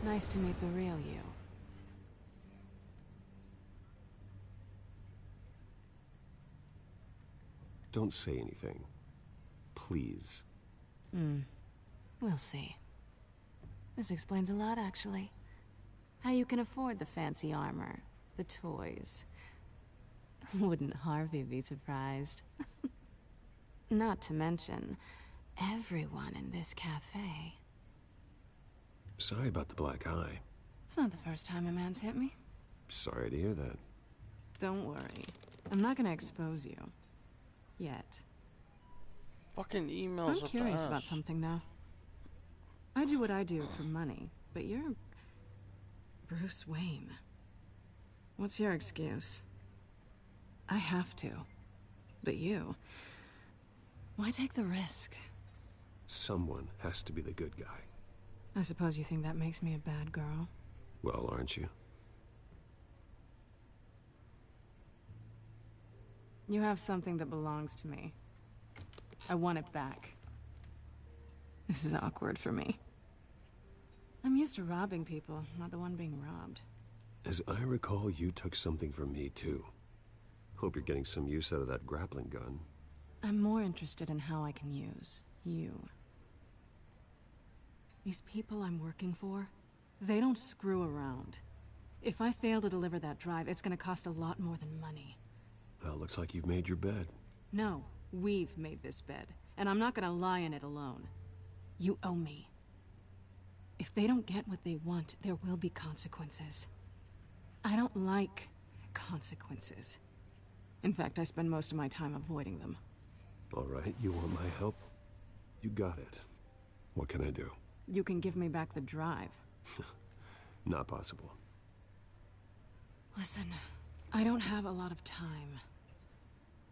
S13: Nice to meet the real you.
S2: Don't say anything. Please.
S13: We'll see. This explains a lot, actually. How you can afford the fancy armor, the toys. Wouldn't Harvey be surprised? Not to mention, everyone in this cafe.
S2: Sorry about the black eye.
S13: It's not the first time a man's hit me.
S2: Sorry to hear that.
S13: Don't worry. I'm not gonna expose you. Yet.
S1: Fucking emails.
S13: I'm curious about something, though. I do what I do for money, but you're... Bruce Wayne. What's your excuse? I have to. But you... Why take the risk?
S2: Someone has to be the good guy.
S13: I suppose you think that makes me a bad girl?
S2: Well, aren't you?
S13: You have something that belongs to me. I want it back. This is awkward for me. I'm used to robbing people, not the one being robbed.
S2: As I recall, you took something from me, too. Hope you're getting some use out of that grappling gun.
S13: I'm more interested in how I can use you. These people I'm working for, they don't screw around. If I fail to deliver that drive, it's gonna cost a lot more than money.
S2: Well, looks like you've made your bed.
S13: No, we've made this bed, and I'm not gonna lie in it alone. You owe me. If they don't get what they want, there will be consequences. I don't like consequences. In fact, I spend most of my time avoiding them.
S2: All right, you want my help? You got it. What can I do?
S13: You can give me back the drive.
S2: Not possible.
S13: Listen, I don't have a lot of time.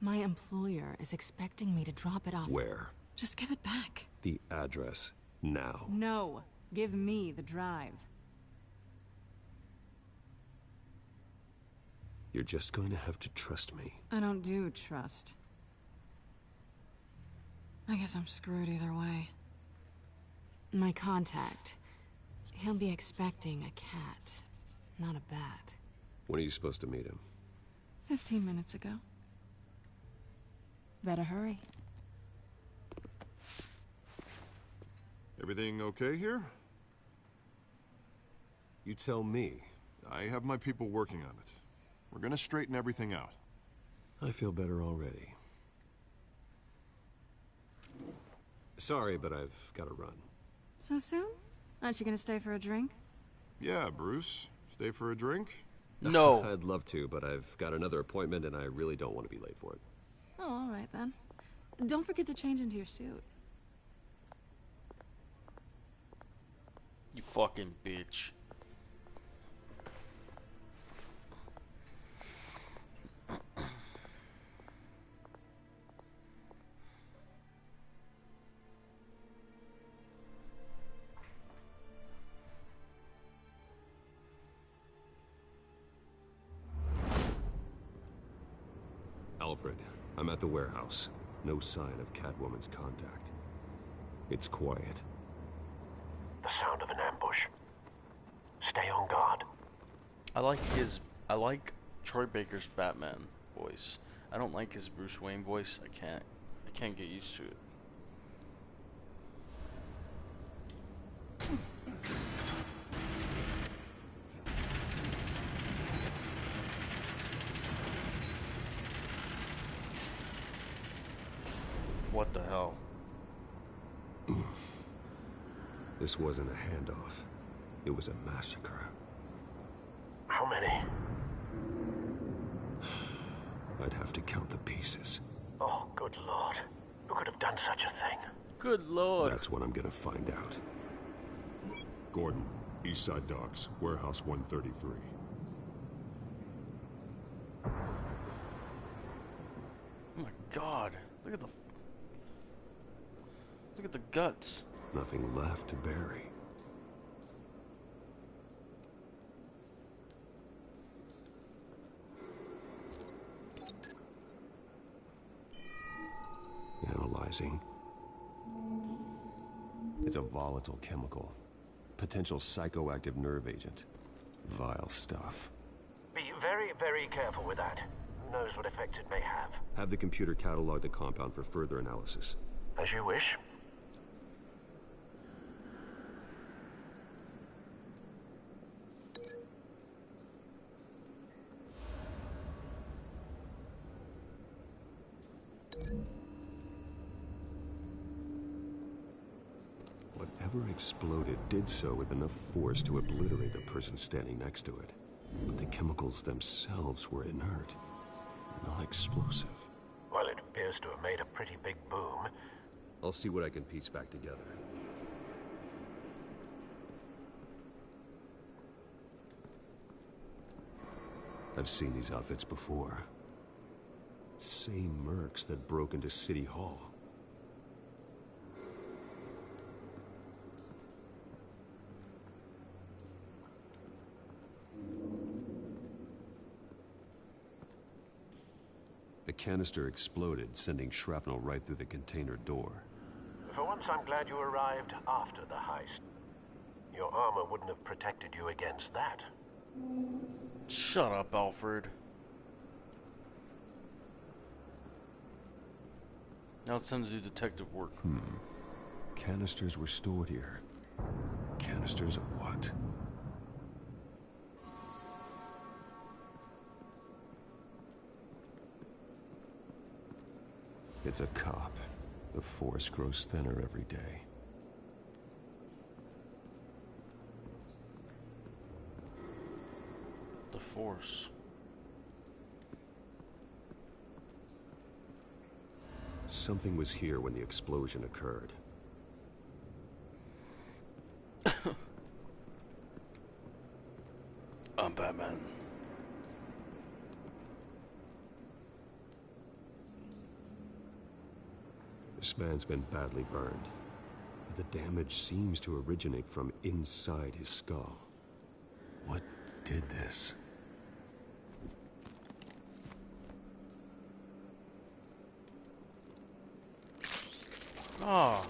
S13: My employer is expecting me to drop it off.
S2: Where?
S13: Just give it back.
S2: The address, now.
S13: No, give me the drive.
S2: You're just going to have to trust me.
S13: I don't do trust. I guess I'm screwed either way. My contact, he'll be expecting a cat, not a bat.
S2: When are you supposed to meet him?
S13: 15 minutes ago. Better hurry.
S10: Everything okay here?
S2: You tell me.
S10: I have my people working on it. We're gonna straighten everything out.
S2: I feel better already. Sorry, but I've got to run.
S13: So soon? Aren't you gonna stay for a drink?
S10: Yeah, Bruce. Stay for a drink?
S1: No.
S2: I'd love to, but I've got another appointment and I really don't want to be late for it.
S13: Oh, all right then. Don't forget to change into your suit.
S1: You fucking bitch.
S2: Alfred, I'm at the warehouse. No sign of Catwoman's contact. It's quiet.
S6: The sound of an ambush. Stay on guard.
S1: I like Troy Baker's Batman voice. I don't like his Bruce Wayne voice. I can't get used to it. What the hell?
S2: This wasn't a handoff. It was a massacre.
S6: How many?
S2: I'd have to count the pieces.
S6: Oh, good lord. Who could have done such a thing?
S1: Good lord.
S2: That's what I'm gonna find out.
S10: Gordon, Eastside Docks, Warehouse 133.
S1: Oh my god. Look at the guts.
S2: Nothing left to bury. Analyzing. It's a volatile chemical. Potential psychoactive nerve agent. Vile stuff.
S6: Be very, very careful with that. Who knows what effect it may have.
S2: Have the computer catalog the compound for further analysis.
S6: As you wish.
S2: Whatever exploded did so with enough force to obliterate the person standing next to it. But the chemicals themselves were inert, not explosive.
S6: Well, it appears to have made a pretty big boom.
S2: I'll see what I can piece back together. I've seen these outfits before. Same mercs that broke into City Hall. The canister exploded, sending shrapnel right through the container door.
S6: For once, I'm glad you arrived after the heist. Your armor wouldn't have protected you against that.
S1: Shut up, Alfred. Now it's time to do detective work.
S2: Canisters were stored here. Canisters of what? It's a cop. The force grows thinner every day.
S1: The force.
S2: Something was here when the explosion occurred.
S1: I'm Batman.
S2: This man's been badly burned. But the damage seems to originate from inside his skull. What did this?
S1: Oh.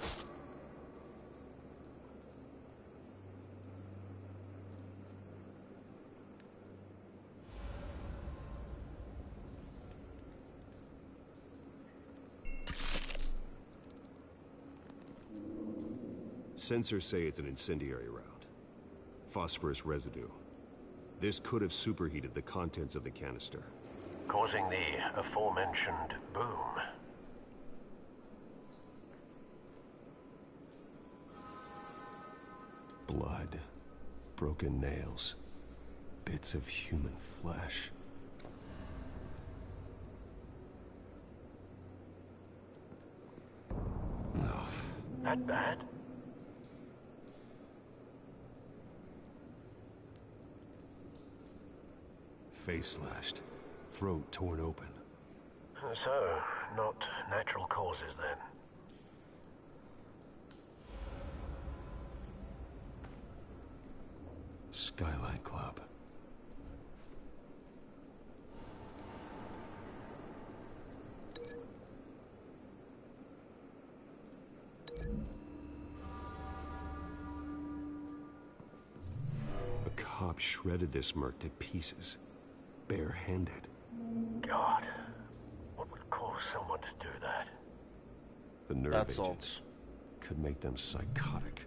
S2: Sensors say it's an incendiary round. Phosphorus residue. This could have superheated the contents of the canister,
S6: causing the aforementioned boom.
S2: Blood, broken nails, bits of human flesh. No.
S6: That bad?
S2: Face slashed, throat torn open.
S6: So, not natural causes then?
S2: Skyline Club. A cop shredded this merc to pieces, barehanded.
S6: God, what would cause someone to do that?
S2: The nerve
S1: That's
S2: agent could make them psychotic.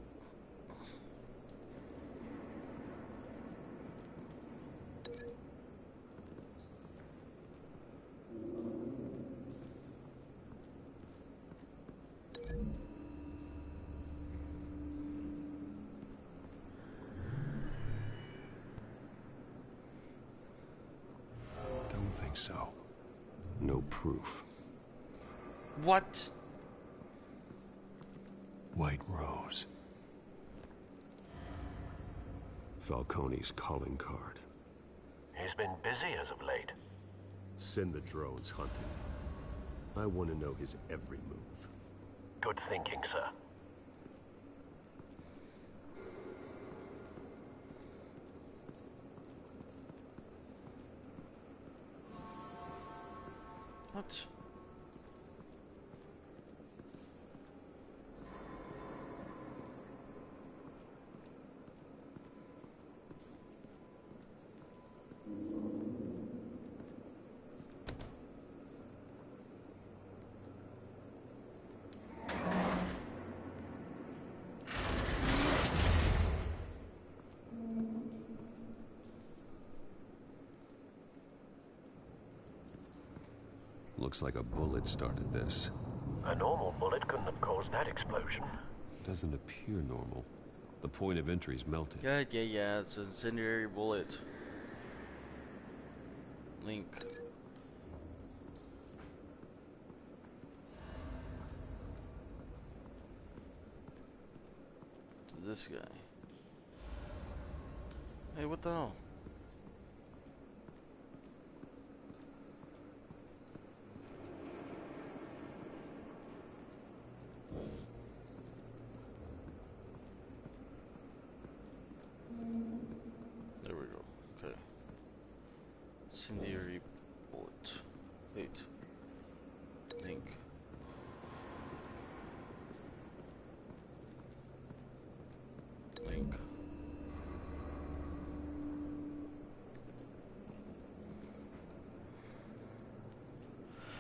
S2: Don't think so. No proof.
S1: What?
S2: White Rose. Falcone's calling card.
S6: He's been busy as of late.
S2: Send the drones hunting. I want to know his every move.
S6: Good thinking, sir.
S1: What?
S2: Looks like a bullet started this.
S6: A normal bullet couldn't have caused that explosion.
S2: doesn't appear normal. The point of entry's melted.
S1: Yeah, it's an incendiary bullet. Link. To this guy. Hey, what the hell? There we go. Okay. Incendiary bullet. Wait. Link. Link.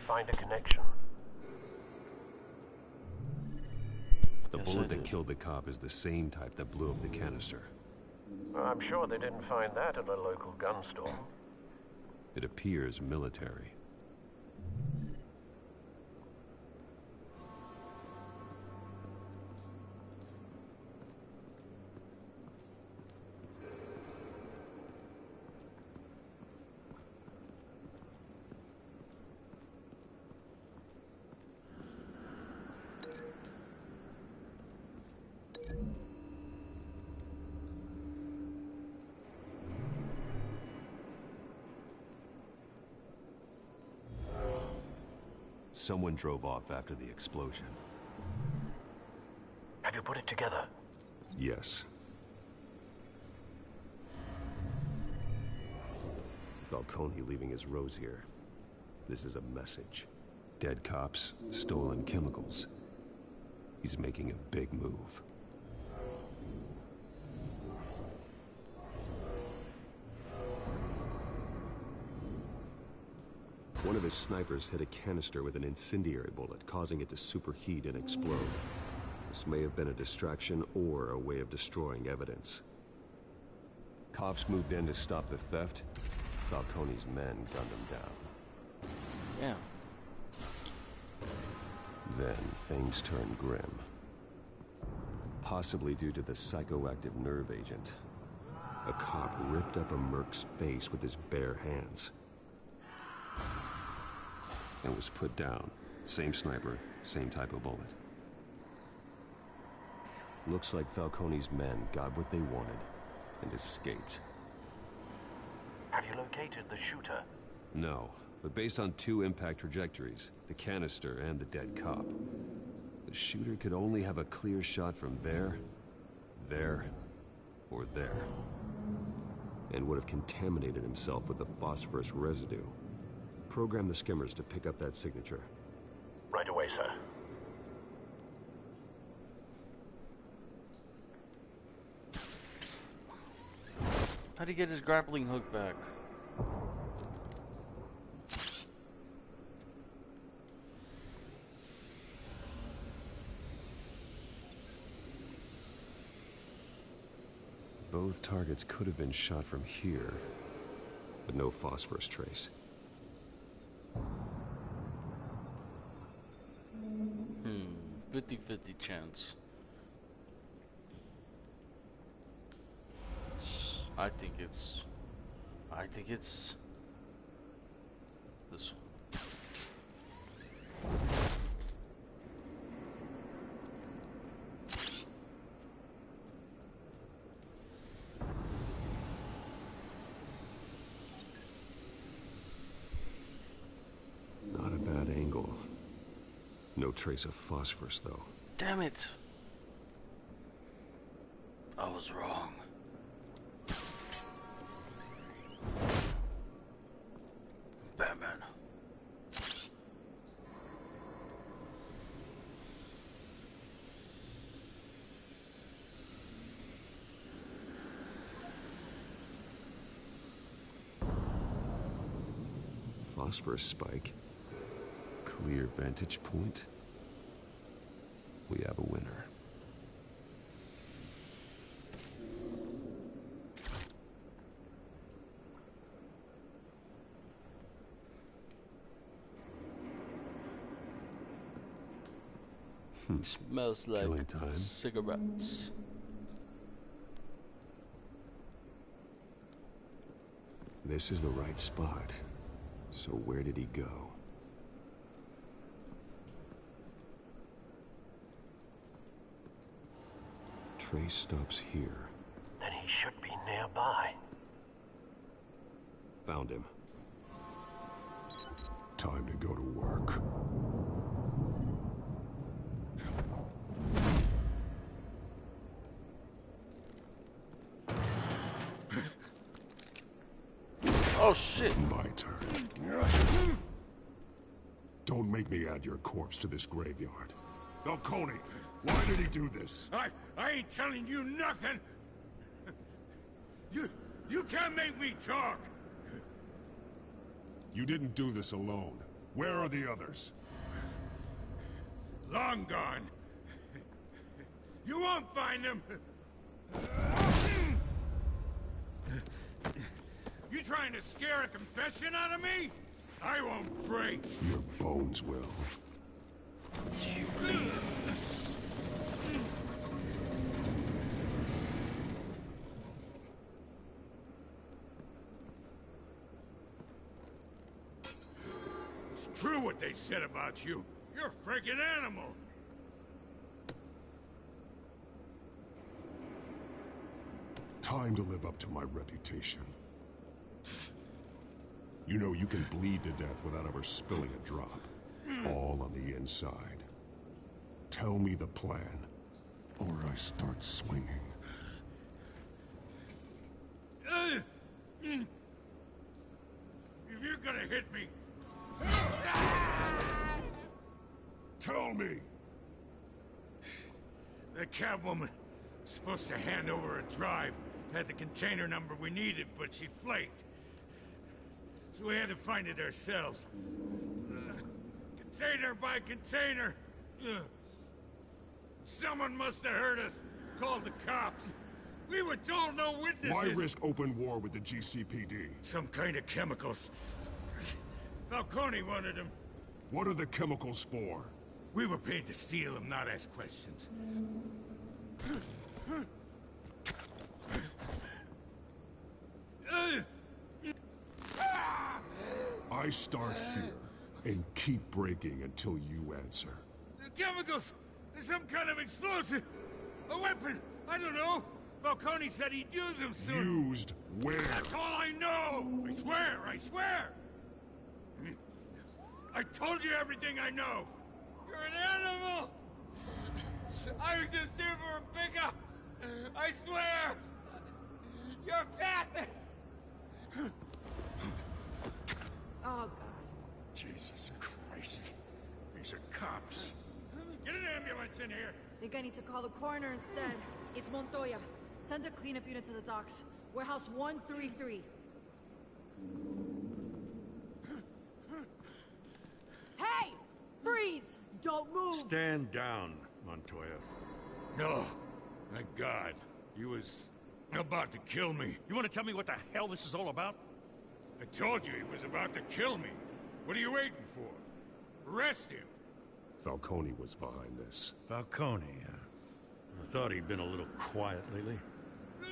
S6: Find a connection.
S2: The bullet that killed the cop is the same type that blew up the canister.
S6: I'm sure they didn't find that at a local gun store.
S2: It appears military. Someone drove off after the explosion.
S6: Have you put it together?
S2: Yes. Falcone leaving his rose here. This is a message. Dead cops, stolen chemicals. He's making a big move. One of his snipers hit a canister with an incendiary bullet, causing it to superheat and explode. This may have been a distraction or a way of destroying evidence. Cops moved in to stop the theft. Falcone's men gunned him down.
S1: Yeah.
S2: Then things turned grim. Possibly due to the psychoactive nerve agent. A cop ripped up a merc's face with his bare hands. And was put down. Same sniper, same type of bullet. Looks like Falcone's men got what they wanted and escaped.
S6: Have you located the shooter?
S2: No, but based on two impact trajectories, the canister and the dead cop, the shooter could only have a clear shot from there, or there. And would have contaminated himself with the phosphorus residue. Program the skimmers to pick up that signature.
S6: Right away, sir.
S1: How'd he get his grappling hook back?
S2: Both targets could have been shot from here, but no phosphorus trace.
S1: 50-50 chance. I think it's this one.
S2: Not a bad angle. No trace of phosphorus, though.
S1: Damn it! I was wrong. Batman.
S2: Phosphorus spike. Clear vantage point. We have a winner.
S1: Smells like cigarettes.
S2: This is the right spot. So where did he go? Trace stops here.
S6: Then he should be nearby.
S2: Found him. Time to go to work.
S1: Oh shit!
S14: My turn. Don't make me add your corpse to this graveyard. Falcone, why did he do this?
S5: I ain't telling you nothing! You can't make me talk!
S14: You didn't do this alone. Where are the others?
S5: Long gone. You won't find them! You trying to scare a confession out of me? I won't break.
S14: Your bones will.
S5: It's true what they said about you. You're a freaking animal.
S14: Time to live up to my reputation. You know you can bleed to death without ever spilling a drop. All on the inside. Tell me the plan, or I start swinging.
S5: If you're gonna hit me...
S14: Tell me!
S5: The Catwoman was supposed to hand over a drive. Had the container number we needed, but she flaked. So we had to find it ourselves. Container by container. Someone must have heard us. Called the cops. We were told no witnesses.
S14: Why risk open war with the GCPD?
S5: Some kind of chemicals. Falcone wanted them.
S14: What are the chemicals for?
S5: We were paid to steal them, not ask questions.
S14: I start here and keep breaking until you answer.
S5: The chemicals! There's some kind of explosive! A weapon! I don't know! Falcone said he'd use them soon!
S14: Used where?
S5: That's all I know! I swear! I swear! I told you everything I know! You're an animal! I was just here for a pickup! I swear! You're fat!
S12: Oh, God.
S5: Jesus Christ. These are cops. Get an ambulance in here!
S11: Think I need to call the coroner instead. It's Montoya. Send a cleanup unit to the docks. Warehouse 133. Hey! Freeze! Don't move!
S5: Stand down, Montoya. No. Thank God. He was about to kill me. You want to tell me what the hell this is all about? I told you he was about to kill me. What are you waiting for? Arrest him.
S14: Falcone was behind this.
S5: Falcone, I thought he'd been a little quiet lately.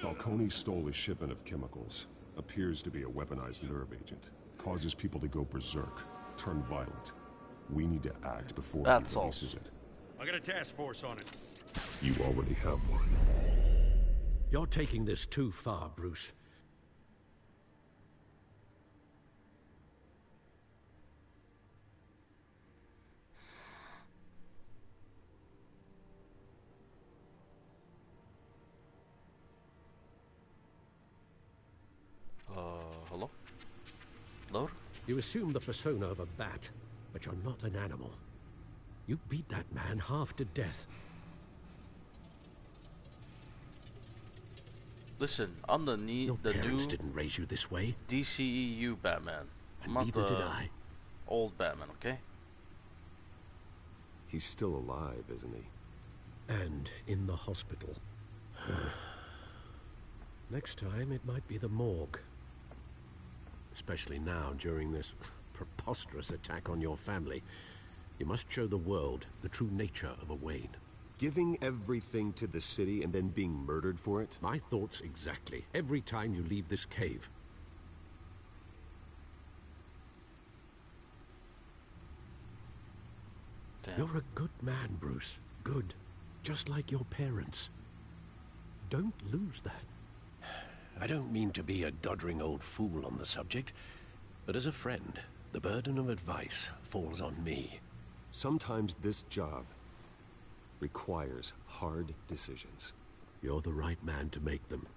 S14: Falcone stole a shipment of chemicals. Appears to be a weaponized nerve agent. Causes people to go berserk, turn violent. We need to act before he releases it.
S5: I got a task force on it.
S14: You already have one.
S6: You're taking this too far, Bruce.
S1: Hello? Load?
S6: You assume the persona of a bat, but you're not an animal. You beat that man half to death.
S1: Listen, I'm the new
S6: parents didn't raise you this way.
S1: DCEU Batman. I'm not
S6: neither
S1: the
S6: did I.
S1: old Batman, okay?
S2: He's still alive, isn't he?
S6: And in the hospital. Next time, it might be the morgue. Especially now, during this preposterous attack on your family. You must show the world the true nature of a Wayne.
S2: Giving everything to the city and then being murdered for it?
S6: My thoughts exactly. Every time you leave this cave.
S1: Damn.
S6: You're a good man, Bruce. Good. Just like your parents. Don't lose that. I don't mean to be a doddering old fool on the subject, but as a friend, the burden of advice falls on me.
S2: Sometimes this job requires hard decisions.
S6: You're the right man to make them.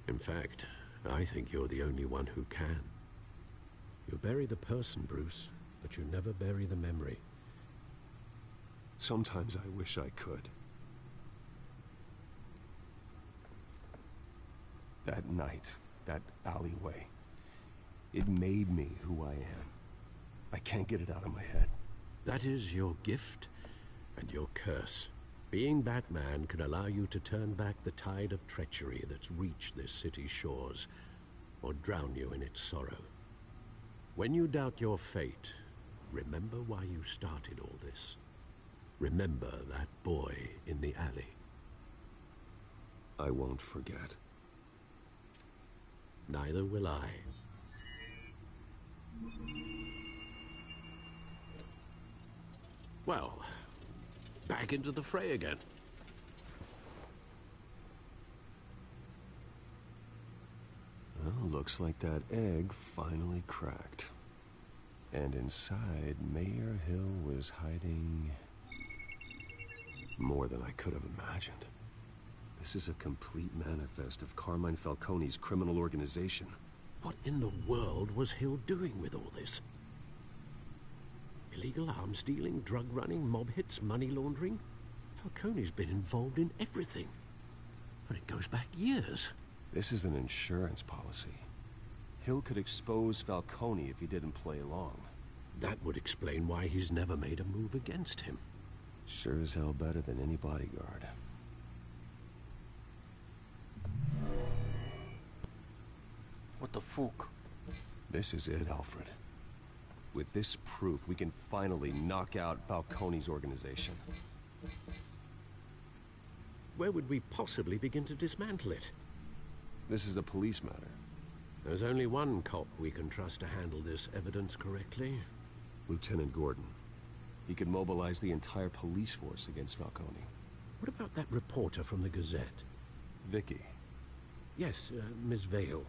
S6: In fact, I think you're the only one who can. You bury the person, Bruce, but you never bury the memory.
S2: Sometimes I wish I could. That night, that alleyway, it made me who I am. I can't get it out of my head.
S6: That is your gift and your curse. Being Batman can allow you to turn back the tide of treachery that's reached this city's shores, or drown you in its sorrow. When you doubt your fate, remember why you started all this. Remember that boy in the alley.
S2: I won't forget.
S6: Neither will I. Well, back into the fray again.
S2: Well, looks like that egg finally cracked. And inside, Mayor Hill was hiding more than I could have imagined. This is a complete manifest of Carmine Falcone's criminal organization.
S6: What in the world was Hill doing with all this? Illegal arms dealing, drug running, mob hits, money laundering? Falcone's been involved in everything. And it goes back years.
S2: This is an insurance policy. Hill could expose Falcone if he didn't play along.
S6: That would explain why he's never made a move against him.
S2: Sure as hell better than any bodyguard.
S1: What the fuck?
S2: This is it, Alfred. With this proof, we can finally knock out Falcone's organization.
S6: Where would we possibly begin to dismantle it?
S2: This is a police matter.
S6: There's only one cop we can trust to handle this evidence correctly.
S2: Lieutenant Gordon. He could mobilize the entire police force against Falcone.
S6: What about that reporter from the Gazette?
S2: Vicky.
S6: Yes, Miss Vale.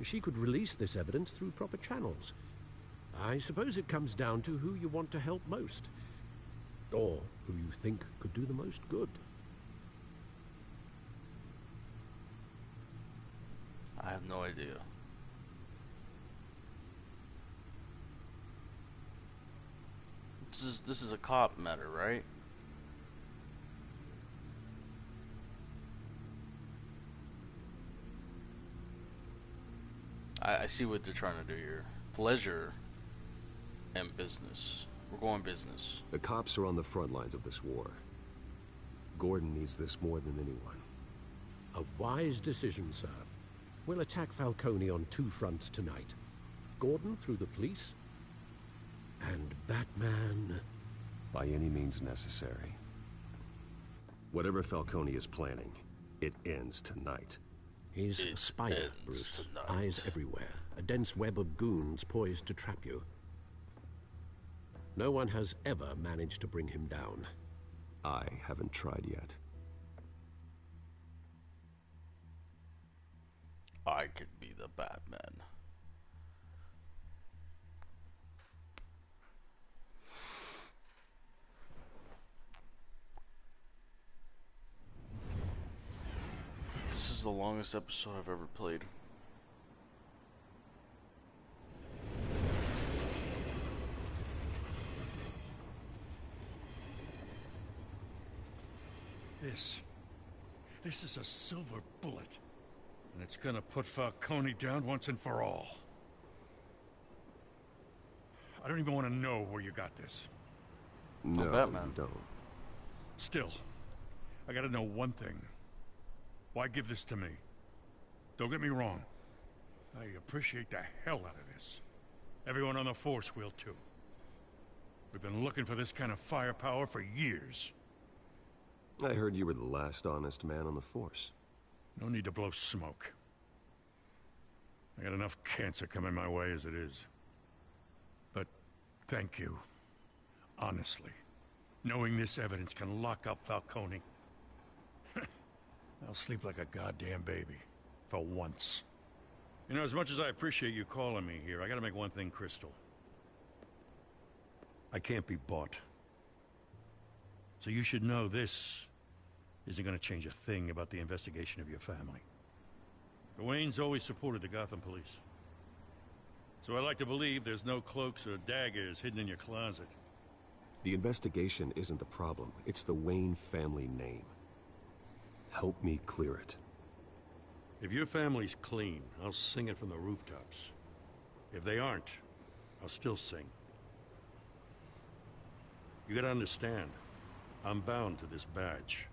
S6: She could release this evidence through proper channels. I suppose it comes down to who you want to help most. Or who you think could do the most good.
S1: I have no idea. This is a cop matter, right? I see what they're trying to do here. Pleasure and business. We're going business.
S2: The cops are on the front lines of this war. Gordon needs this more than anyone.
S6: A wise decision, sir. We'll attack Falcone on two fronts tonight. Gordon through the police, and Batman...
S2: by any means necessary. Whatever Falcone is planning, it ends tonight.
S6: He's a spider, Bruce.
S1: Tonight.
S6: Eyes everywhere. A dense web of goons poised to trap you. No one has ever managed to bring him down.
S2: I haven't tried yet.
S1: I could be the Batman. This is the longest episode I've ever played.
S5: This is a silver bullet. And it's gonna put Falcone down once and for all. I don't even want to know where you got this.
S2: No,
S1: Batman.
S2: you don't.
S5: Still, I gotta know one thing. Why give this to me? Don't get me wrong. I appreciate the hell out of this. Everyone on the force will too. We've been looking for this kind of firepower for years.
S2: I heard you were the last honest man on the force.
S5: No need to blow smoke. I got enough cancer coming my way as it is. But thank you. Honestly. Knowing this evidence can lock up Falcone. I'll sleep like a goddamn baby. For once. You know, as much as I appreciate you calling me here, I gotta make one thing crystal. I can't be bought. So you should know this isn't gonna change a thing about the investigation of your family. The Waynes always supported the Gotham police. So I like to believe there's no cloaks or daggers hidden in your closet.
S2: The investigation isn't the problem. It's the Wayne family name. Help me clear it.
S5: If your family's clean, I'll sing it from the rooftops. If they aren't, I'll still sing. You gotta understand, I'm bound to this badge.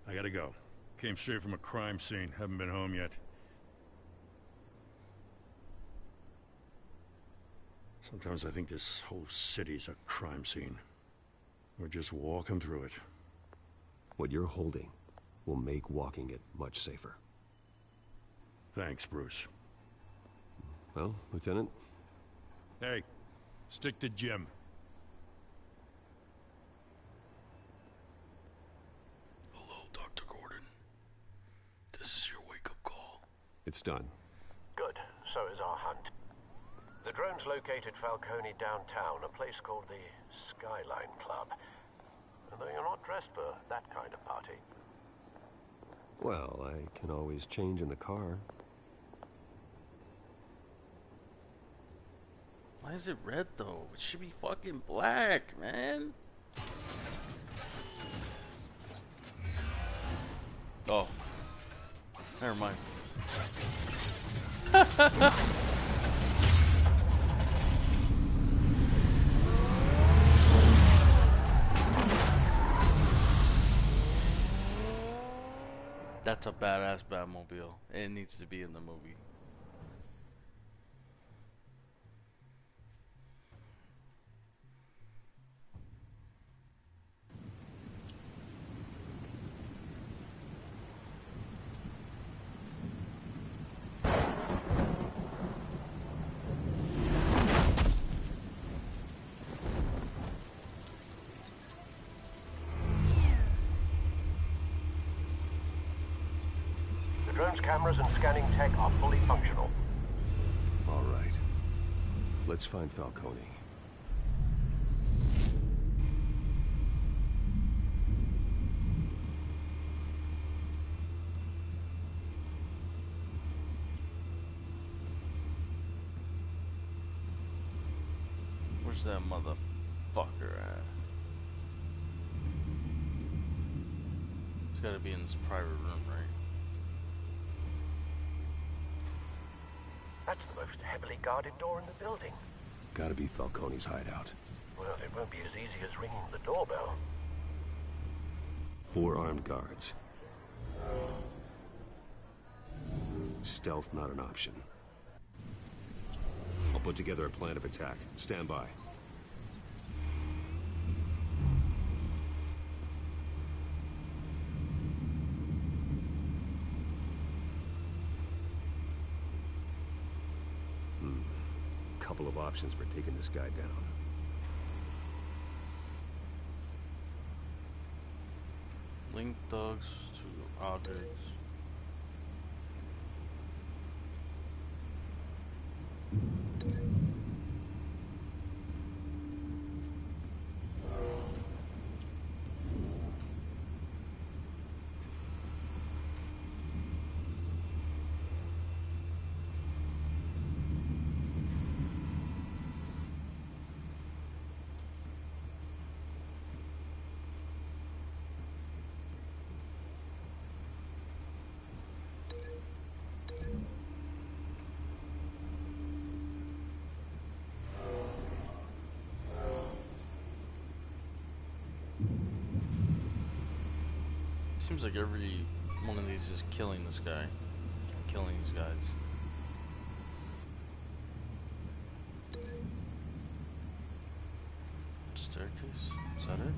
S5: I gotta go. Came straight from a crime scene. Haven't been home yet. Sometimes I think this whole city's a crime scene. We're just walking through it.
S2: What you're holding will make walking it much safer.
S5: Thanks, Bruce.
S2: Well, Lieutenant?
S5: Hey, stick to Jim.
S1: Hello, Dr. Gordon. This is your wake-up call.
S2: It's done.
S6: Good. So is our hunt. The drones located Falcone downtown, a place called the Skyline Club. And though you're not dressed for that kind of party.
S2: Well, I can always change in the car.
S1: Why is it red though? It should be fucking black, man. Oh. Never mind. That's a badass Batmobile. It needs to be in the movie.
S6: Drone's cameras and scanning tech are fully functional.
S2: All right. Let's find Falcone.
S1: Where's that motherfucker at? He's gotta be in this private room, right?
S6: That's the most heavily guarded door in the building.
S2: Gotta be Falcone's hideout.
S6: Well, it won't be as easy as ringing the doorbell.
S2: 4 armed guards. Stealth not an option. I'll put together a plan of attack. Stand by. Couple of options for taking this guy down.
S1: Link thugs to objects. Seems like every one of these is killing this guy. killing these guys. Staircase? Is that it?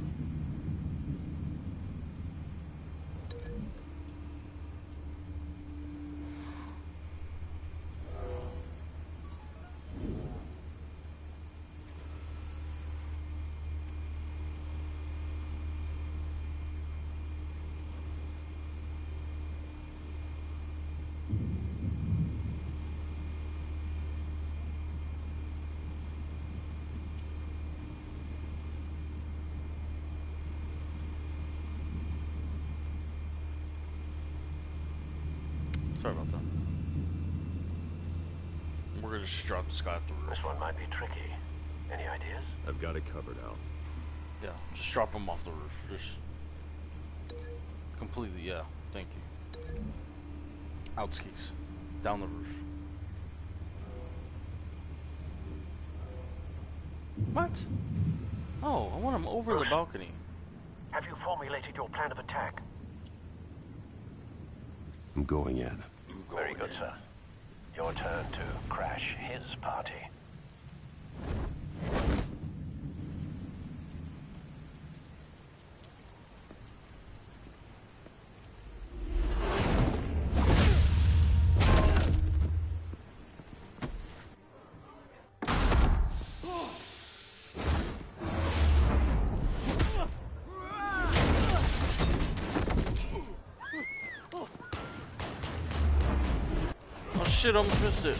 S1: Sorry about that. We're gonna just drop this guy off the roof.
S6: This one might be tricky. Any ideas?
S2: I've got it covered out.
S1: Yeah, just drop him off the roof. Just completely, yeah. Thank you. Outskis. Down the roof. What? Oh, I want him over the balcony.
S6: Have you formulated your plan of attack?
S2: I'm going in.
S6: Very good, sir. Your turn to crash his party.
S1: Shit, almost missed it.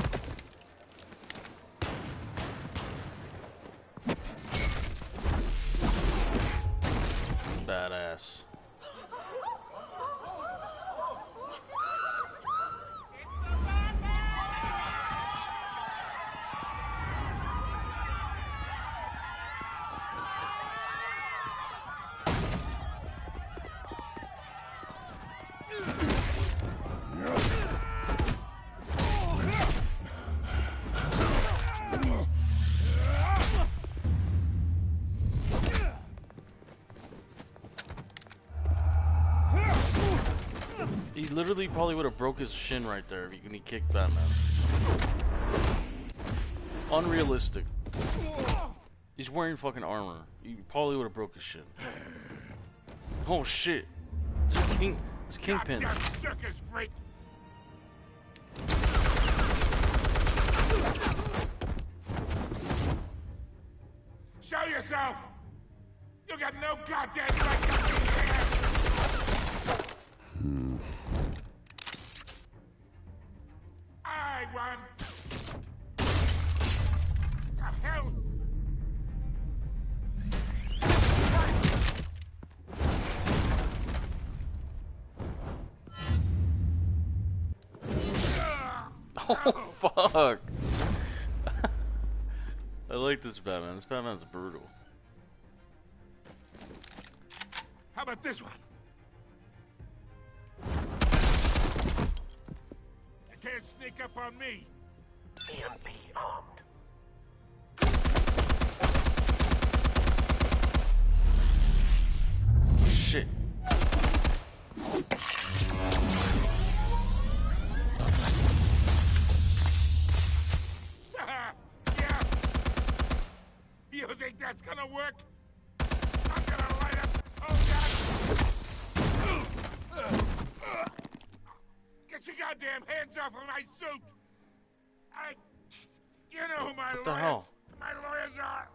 S1: Badass. He literally probably would have broke his shin right there when he kicked Batman. Unrealistic. He's wearing fucking armor. He probably would have broke his shin. Oh shit! It's Kingpin.
S15: Circus freak. Show yourself! You got no goddamn right to be here! I won! The hell?
S1: Oh fuck! I like this Batman. This Batman's brutal.
S15: How about this one? You can't sneak up on me.
S6: EMP armed.
S1: Shit.
S15: Yeah. You think that's gonna work? I'm gonna light up. Oh God! Get your goddamn hands off of my suit! You know who my
S1: What the
S15: lawyers,
S1: hell?
S15: my lawyers are.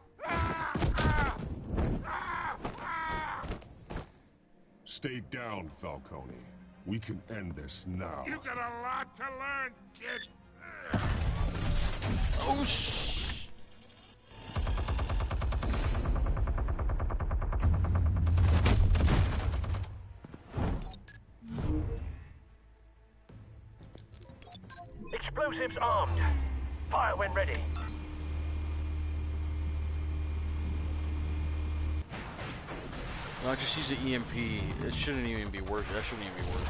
S14: Stay down, Falcone. We can end this now.
S15: You got a lot to learn, kid.
S1: Oh shh.
S6: Explosives armed. Fire when ready.
S1: No, just use the EMP. It shouldn't even be working. That shouldn't even be working.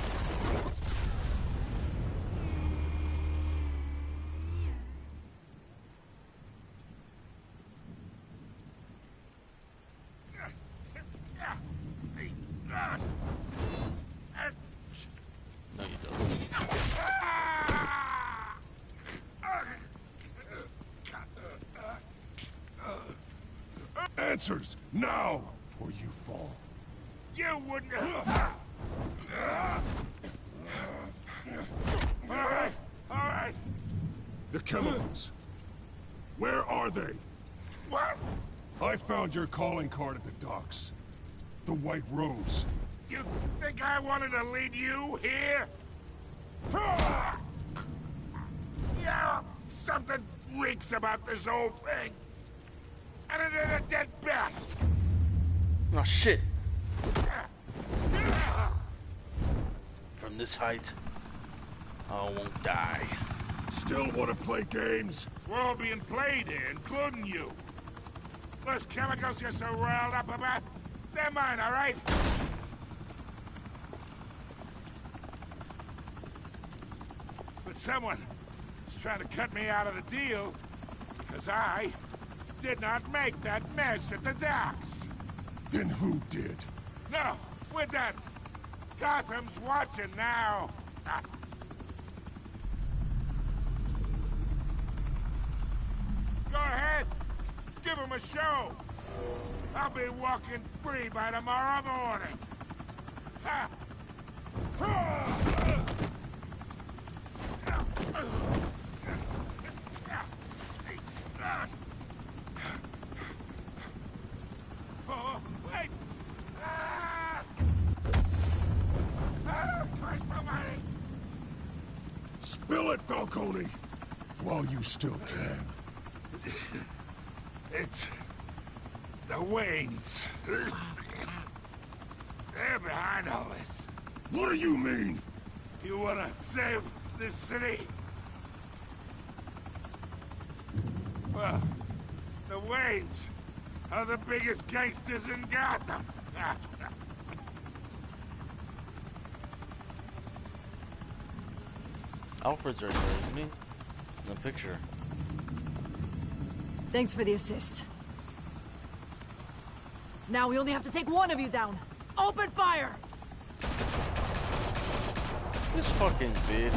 S1: No, you don't.
S14: answers, now, or you fall.
S15: You wouldn't... Alright, alright.
S14: The chemicals. Where are they?
S15: What?
S14: I found your calling card at the docks. The White Rose.
S15: You think I wanted to lead you here? Yeah, something reeks about this whole thing. And it is a dead bat.
S1: Oh shit. From this height, I won't die.
S14: Still want to play games?
S15: We're all being played here, including you. Those chemicals you're so riled up about, they're mine, all right? But someone is trying to cut me out of the deal, because I did not make that mess at the docks.
S14: Then who did?
S15: No, we're done. Gotham's watching now. Go ahead. Give him a show. I'll be walking free by tomorrow morning. Ha! Oh, wait! Christ almighty!
S14: Spill it, Falcone! While you still can.
S15: It's... the Waynes. They're behind all this.
S14: What do you mean?
S15: You wanna save this city? Well, the Waynes are the biggest gangsters in Gotham.
S1: Alfred's right there, isn't he? In the picture.
S16: Thanks for the assist. Now we only have to take one of you down. Open fire!
S1: This fucking bitch.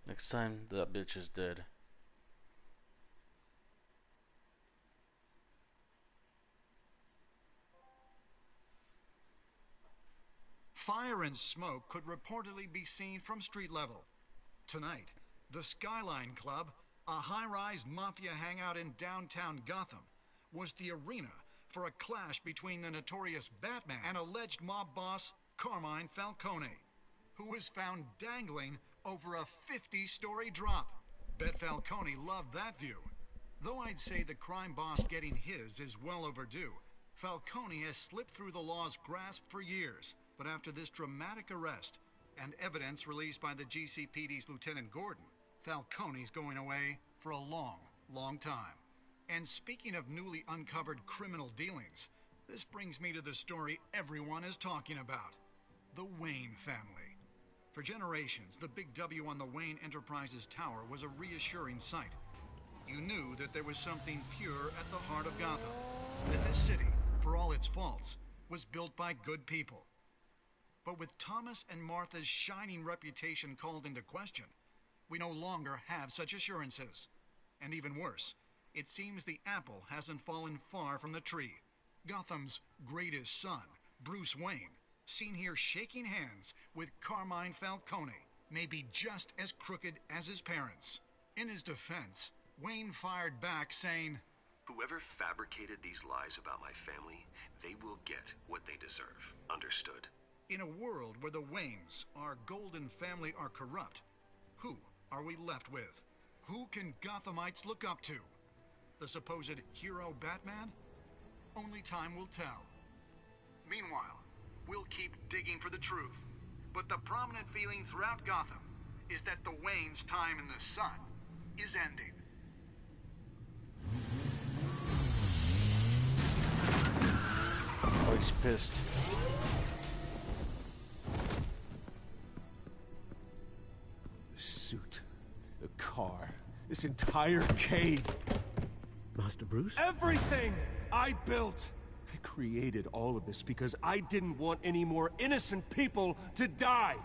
S1: Next time that bitch is dead.
S3: Fire and smoke could reportedly be seen from street level. Tonight, the Skyline Club, a high-rise mafia hangout in downtown Gotham, was the arena for a clash between the notorious Batman and alleged mob boss Carmine Falcone, who was found dangling over a 50-story drop. Bet Falcone loved that view. Though I'd say the crime boss getting his is well overdue, Falcone has slipped through the law's grasp for years. But after this dramatic arrest and evidence released by the GCPD's Lieutenant Gordon, Falcone's going away for a long, long time. And speaking of newly uncovered criminal dealings, this brings me to the story everyone is talking about. The Wayne family. For generations, the big W on the Wayne Enterprises Tower was a reassuring sight. You knew that there was something pure at the heart of Gotham. That this city, for all its faults, was built by good people. But with Thomas and Martha's shining reputation called into question, we no longer have such assurances. And even worse, it seems the apple hasn't fallen far from the tree. Gotham's greatest son, Bruce Wayne, seen here shaking hands with Carmine Falcone, may be just as crooked as his parents. In his defense, Wayne fired back saying,
S2: "Whoever fabricated these lies about my family, they will get what they deserve. Understood?"
S3: In a world where the Waynes, our golden family, are corrupt, who are we left with? Who can Gothamites look up to? The supposed hero Batman? Only time will tell. Meanwhile, we'll keep digging for the truth. But the prominent feeling throughout Gotham is that the Waynes' time in the sun is ending.
S1: Oh, he's pissed.
S6: The suit, the car, this entire cave. Master Bruce?
S17: Everything I built
S14: I created all of this because I didn't want any more innocent people to die.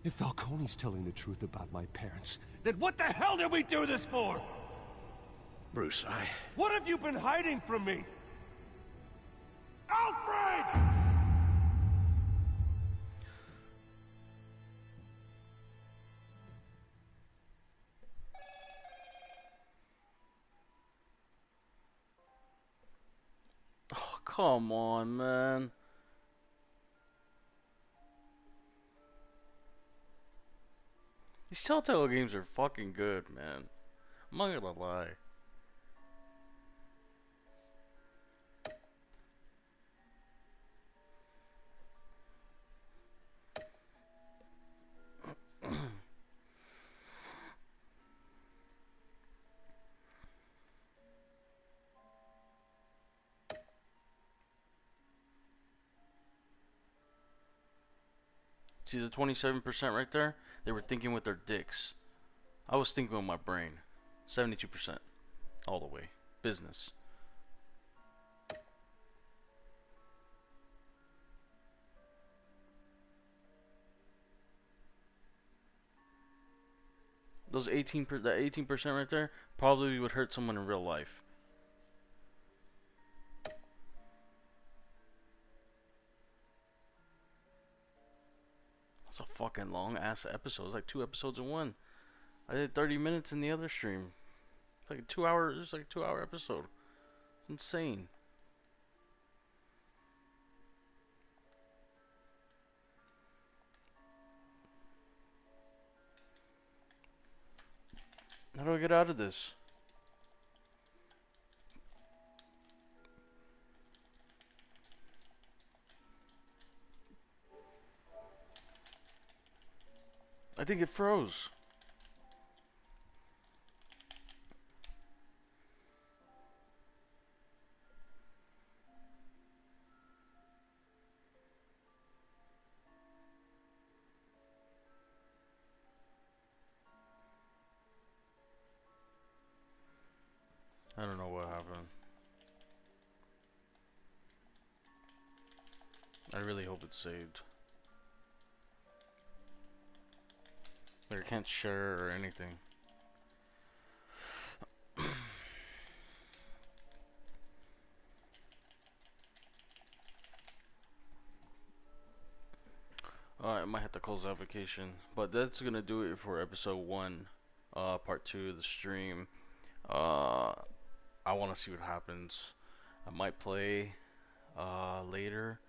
S14: If Falcone's telling the truth about my parents, then what the hell did we do this for?
S6: Bruce,
S14: What have you been hiding from me? Alfred!
S1: Oh, come on, man. These Telltale games are fucking good, man. I'm not gonna lie. See the 27% right there? They were thinking with their dicks. I was thinking with my brain. 72%. All the way. Business. Those 18% right there probably would hurt someone in real life. That's a fucking long ass episode. It's like 2 episodes in one. I did 30 minutes in the other stream. It's like 2 hours. It's like a 2-hour episode. It's insane. How do I get out of this? I think it froze. I don't know what happened. I really hope it's saved. Like I can't share or anything. I might have to close the application, but that's gonna do it for episode 1, part 2 of the stream. I want to see what happens. I might play later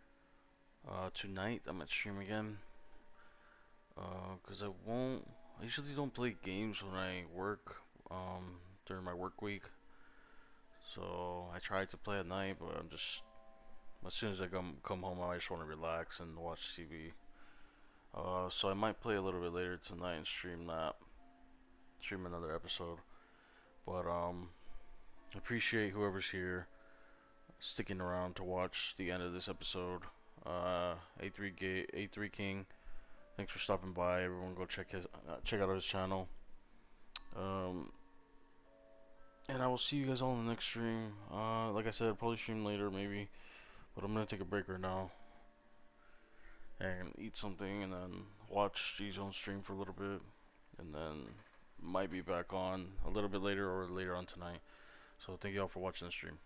S1: tonight. I might stream again. Cause I won't. I usually don't play games when I work during my work week. So I try to play at night, but I'm just as soon as I come home, I just want to relax and watch TV. So I might play a little bit later tonight and stream another episode. But appreciate whoever's here sticking around to watch the end of this episode. A3 King, thanks for stopping by. Everyone, go check out his channel. And I will see you guys all in the next stream. Like I said, I'll probably stream later maybe, but I'm gonna take a break right now and eat something, and then watch G-Zone stream for a little bit, and then might be back on a little bit later or later on tonight. So thank you all for watching the stream.